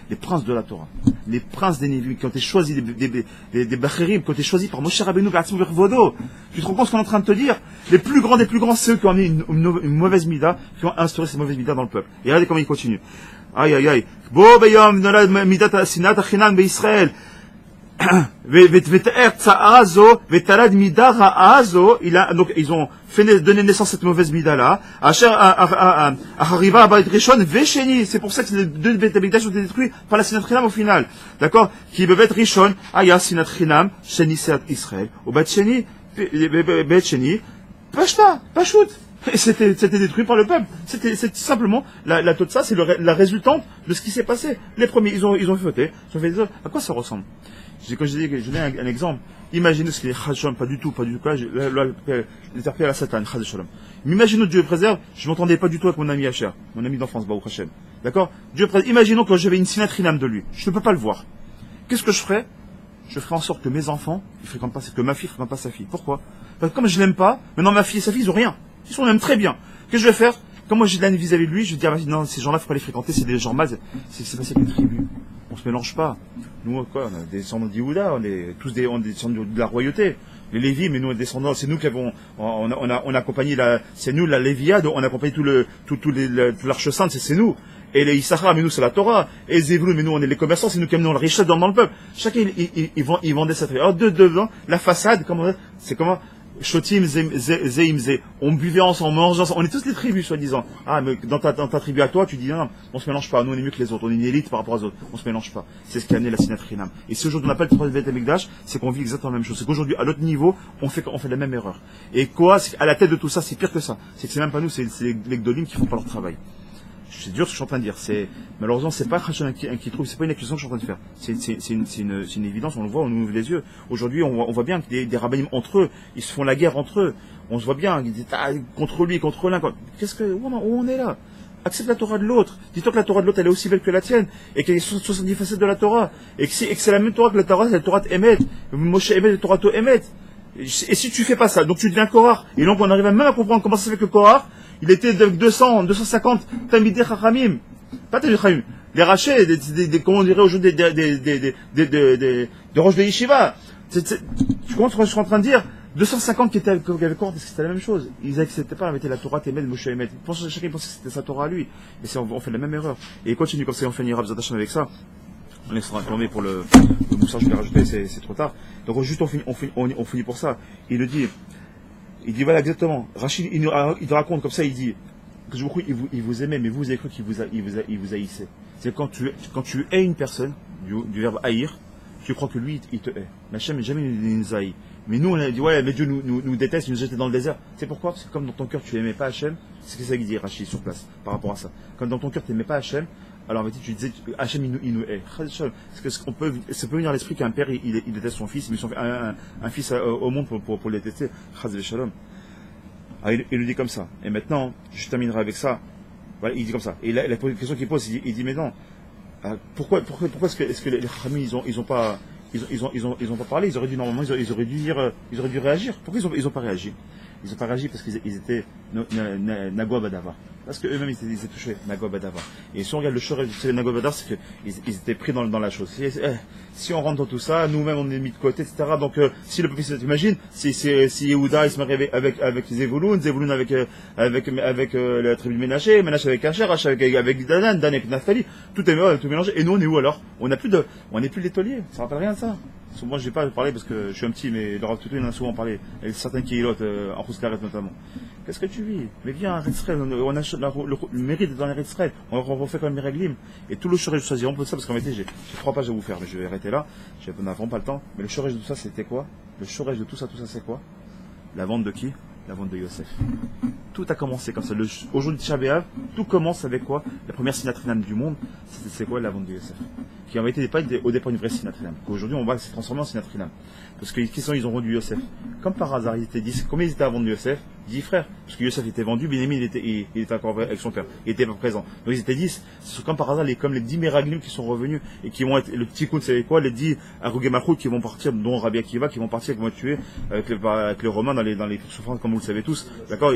les princes de la Torah. Les princes des Névim qui ont été choisis, des Bacherim, qui ont été choisis par Moshe Rabbeinu B'atzmo Vodo. Tu te rends compte ce qu'on est en train de te dire? Les plus grands des plus grands, c'est eux qui ont amené une mauvaise mida, qui ont instauré cette mauvaise mida dans le peuple. Et regardez comment il continue. Aïe, aïe, aïe. Bo beyom nolad midat sinat achinam be'Israël. Donc ils ont donné naissance à cette mauvaise mida là. C'est pour ça que les deux Betamikdash ont été détruits par la sinatrinam au final. D'accord? Qui peut être rishon, aya sinatrinam, sheni c'est Israël. Au bat sheni, bet sheni, pashta, pashut. Et c'était détruit par le peuple. C'est simplement, la Totsa, c'est la résultante de ce qui s'est passé. Les premiers, ils ont voté. À quoi ça ressemble? Quand je donne un exemple, imaginez ce qui est Khadjam, pas du tout, les RP à la Satan, Khadjam. Mais imaginons, Dieu préserve, je m'entendais pas du tout avec mon ami Hacher, mon ami d'enfance, Baou Hachem. D'accord? Dieu préserve, imaginons que j'avais une sinatrinam de lui. Je ne peux pas le voir. Qu'est-ce que je ferais? Je ferais en sorte que mes enfants, que ma fille ne fréquente pas sa fille. Pourquoi? Parce que comme je l'aime pas, maintenant ma fille et sa fille, ils ont rien. Ils sont même très bien. Qu'est-ce que je vais faire? Comme moi j'ai de la haine vis-à-vis de lui, je vais dire, non, ces gens-là, il faut pas les fréquenter, c'est des gens mal, c'est passé avec une tribu. On se mélange pas. Nous, quoi, on a des descendants d'Iouda, on est des descendants de la royauté. Les Lévis, mais nous, les descendants, c'est nous qui avons, on a accompagné c'est nous, la Léviade, on a accompagné tout l'arche sainte, c'est nous. Et les Issachar, mais nous, c'est la Torah. Et Zévloun, mais nous, on est les commerçants, c'est nous qui amenons la richesse dans le peuple. Chacun, ils vendait sa tribu. Alors, devant, la façade, c'est comment? Shotim, Zeimze. On buvait ensemble, on mangeait ensemble. On est tous des tribus, soi-disant. Ah, mais dans ta tribu à toi, tu dis, non, on se mélange pas. Nous, on est mieux que les autres. On est une élite par rapport aux autres. On se mélange pas. C'est ce qui a amené la sinatrinam. Et si aujourd'hui on appelle le troisième Beth Amikdash, c'est qu'on vit exactement la même chose. C'est qu'aujourd'hui, à l'autre niveau, on fait la même erreur. Et quoi? À la tête de tout ça, c'est pire que ça. C'est que c'est même pas nous, c'est les Gdolim qui font pas leur travail. C'est dur ce que je suis en train de dire. Malheureusement, c'est pas Hachem qui trouve, c'est pas une accusation que je suis en train de faire. C'est une évidence, on le voit, on nous ouvre les yeux. Aujourd'hui, on voit bien que des rabbins entre eux, ils se font la guerre entre eux. On se voit bien, ils disent, contre lui, contre l'un. Où on est là? Accepte la Torah de l'autre. Dis-toi que la Torah de l'autre, elle est aussi belle que la tienne. Et qu'il y a 70 facettes de la Torah. Et que c'est la même Torah que la Torah, c'est la Torah Emet. Moshe Emet, la Torah To Emet. Et si tu fais pas ça, donc tu deviens Korah. Et donc on arrive même à comprendre comment ça fait que Korah, il était avec 250 Tamidei Chachamim. Pas Tamidei Chachamim. Les rachets, comment on dirait aujourd'hui, des roches de Yeshiva. Tu comprends ce que je suis en train de dire? 250 qui avaient Korah, parce que c'était la même chose. Ils acceptaient pas, ils mettaient la Torah Temed, Moshe Emet. Chacun pensait que c'était sa Torah à lui. Et on fait la même erreur. Et il continue comme ça, on finira B'Zat avec ça. On laissera tomber pour le moussard, je vais rajouter, c'est trop tard. Donc juste on finit pour ça. Il dit voilà exactement. Rachid, il raconte comme ça, il dit que il vous aimait, mais vous avez cru qu'il vous haïssait. C'est quand tu hais une personne, du verbe haïr, tu crois que lui il te hait. Mais Hachem jamais nous haït. Mais nous on a dit ouais, mais Dieu nous déteste, il nous jette dans le désert. C'est pourquoi? Parce que comme dans ton cœur tu aimais pas Hachem, c'est ce que ça dit Rachid sur place par rapport à ça. Comme dans ton cœur tu aimais pas Hachem, alors en fait tu disais Hachem il nous hait. Ça peut venir à l'esprit qu'un père il déteste son fils, il met un fils au monde pour le détester. Shalom. Alors, il lui dit comme ça. Et maintenant, je terminerai avec ça. Voilà, il dit comme ça. Et la question qu'il pose, il dit mais non. Pourquoi est-ce que les Khami ils ont pas parlé? Ils auraient dû normalement ils auraient dû réagir. Pourquoi ils ont pas réagi? Ils n'ont pas réagi parce qu'ils étaient Nagua Badava. Parce qu'eux-mêmes ils étaient touchés, Nagua Badava. Et si on regarde le Shoreh du Nagua Badava, c'est qu'ils étaient pris dans la chose. Si on rentre dans tout ça, nous-mêmes on est mis de côté, etc. Donc si le peuple t'imagine, si Yehuda il se marie avec Zevulun avec la tribu de Ménaché, Ménaché avec Asher, Asher avec Dan avec Naphtali, tout est mélangé. Et nous on est où alors? On n'est plus les tauliers. Ça rappelle rien de ça. Moi, je vais pas parler parce que je suis un petit, mais le Rav Toutou, il en a souvent parlé. Avec certains qui en Rousse-Carrette notamment. Qu'est-ce que tu vis? Mais viens, Eretz Israël, on a le mérite est dans Eretz Israël. On refait comme les Réglim. Et tout le Shoreh de choisir, on peut ça parce qu'en réalité, j'ai 3 pages à vous faire, mais je vais arrêter là. On n'a vraiment pas le temps. Mais le Shoreh de tout ça, c'était quoi? Le Shoreh de tout ça, c'est quoi? La vente de qui? La vente de Yosef. Tout a commencé comme ça. Aujourd'hui, Tisha B'Av, tout commence avec quoi? La première sinatrinam du monde, c'est quoi? La vente de Yosef. Qui en réalité n'est pas au départ une vraie sinatrinam. Qu'aujourd'hui, on va se transformer en sinatrinam. Parce que ils ont vendu Yosef. Comme par hasard, ils étaient 10. Combien ils étaient à vendre Yosef? 10 frères. Parce que Yosef était vendu, Binyamin il était encore avec son père. Il était pas présent. Donc ils étaient 10. C'est comme par hasard, comme les 10 Meraglim qui sont revenus et qui vont être, le petit coup, c'est quoi? Les 10 Arugemachout qui vont partir, dont Rabbi Akiva, qui vont partir, qui vont être tués avec les Romains dans les souffrances, comme vous le savez tous. D'accord?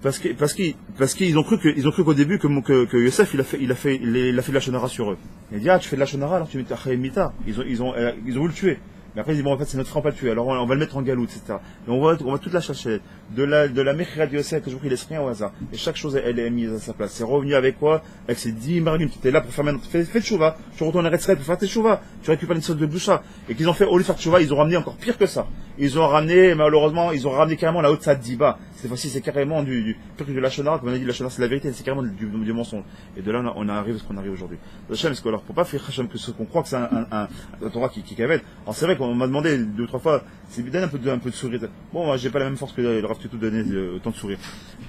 Parce qu'ils ont cru qu'au début que Yosef il a fait de la shonara sur eux. Il a dit tu fais de la shonara alors tu mets ta chayemita. Ils ont voulu le tuer. Mais après ils disent bon en fait c'est notre frère, on va pas le tuer. Alors on va le mettre en galoute, etc. Et on va toute la chercher. De la Mechira de Yosef que je vous prie, laisse rien au hasard. Et chaque chose elle est mise à sa place. C'est revenu avec quoi? Avec ces 10 margumes qui étaient là pour faire maintenant. Fais de chouva. Tu retournes à Eretz Israël pour faire tes chouva. Tu récupères une sorte de boucha. Et qu'ils ont fait au lieu de faire chouva, ils ont ramené encore pire que ça. Ils ont ramené malheureusement carrément la haute Diba. Cette fois-ci, c'est carrément pire que du lachonara, comme on a dit, lachonara c'est la vérité, c'est carrément du mensonge. Et de là, on arrive à ce qu'on arrive aujourd'hui. Hachem, parce que alors, pour pas faire Hachem que ce qu'on croit que c'est un Torah qui cavette. Alors c'est vrai qu'on m'a demandé 2 ou 3 fois, c'est donne un peu de sourire. Bon, moi, j'ai pas la même force que le Rav Tutu donner autant de sourire.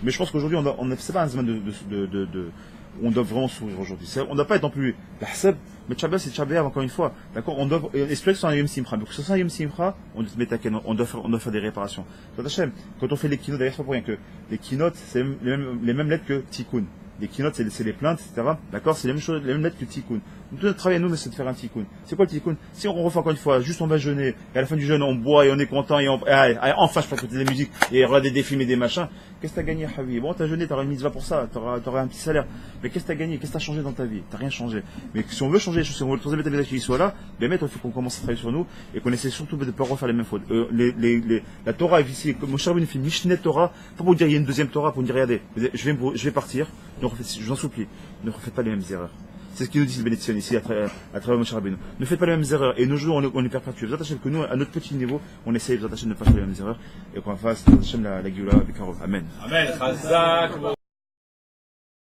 Mais je pense qu'aujourd'hui, c'est pas un zman on doit vraiment sourire aujourd'hui. On ne doit pas être non plus l'ahsab, mais Tchabah c'est Tchabah encore une fois. D'accord? On doit espérer que c'est un Yom Simcha. Donc sur un Yom Simcha, on doit se mettre à Ken, on doit faire des réparations. Quand on fait les keynotes, d'ailleurs c'est pas pour rien que les keynotes, c'est les mêmes lettres que Tikkun. Les keynotes, c'est les plaintes, etc. D'accord? C'est les mêmes choses, les mêmes lettres que Tikkun. Donc tout notre travail à nous, c'est de faire un Tikkun. C'est quoi le Tikkun? Si on refait encore une fois, juste on va jeûner, et à la fin du jeûne, on boit et on est content, et enfin je peux écouter des musiques, et regarder des films et des machins. Qu'est-ce que t'as gagné, Havi? Bon, t'as jeûné, t'auras une mitzvah pour ça, t'auras un petit salaire. Mais qu'est-ce que t'as gagné? Qu'est-ce que t'as changé dans ta vie? T'as rien changé. Mais si on veut changer les choses, si on veut le mettre qui soit là, ben, il faut qu'on commence à travailler sur nous, et qu'on essaie surtout de ne pas refaire les mêmes fautes. La Torah est ici, mon cher Ben fait Mishneh Torah, pas pour dire il y a une deuxième Torah, pour dire regardez, je vais partir, donc je vous en supplie, ne refaites pas les mêmes erreurs. C'est ce qu'il nous dit le bénédictionnaire ici à travers Moshe Rabbeinu. Ne faites pas les mêmes erreurs. Et nos jours, on est perpétués. Vous attachez que nous, à notre petit niveau, on essaye de ne pas faire les mêmes erreurs. Et qu'on fasse la Géoula avec Amen. Amen. Chazak,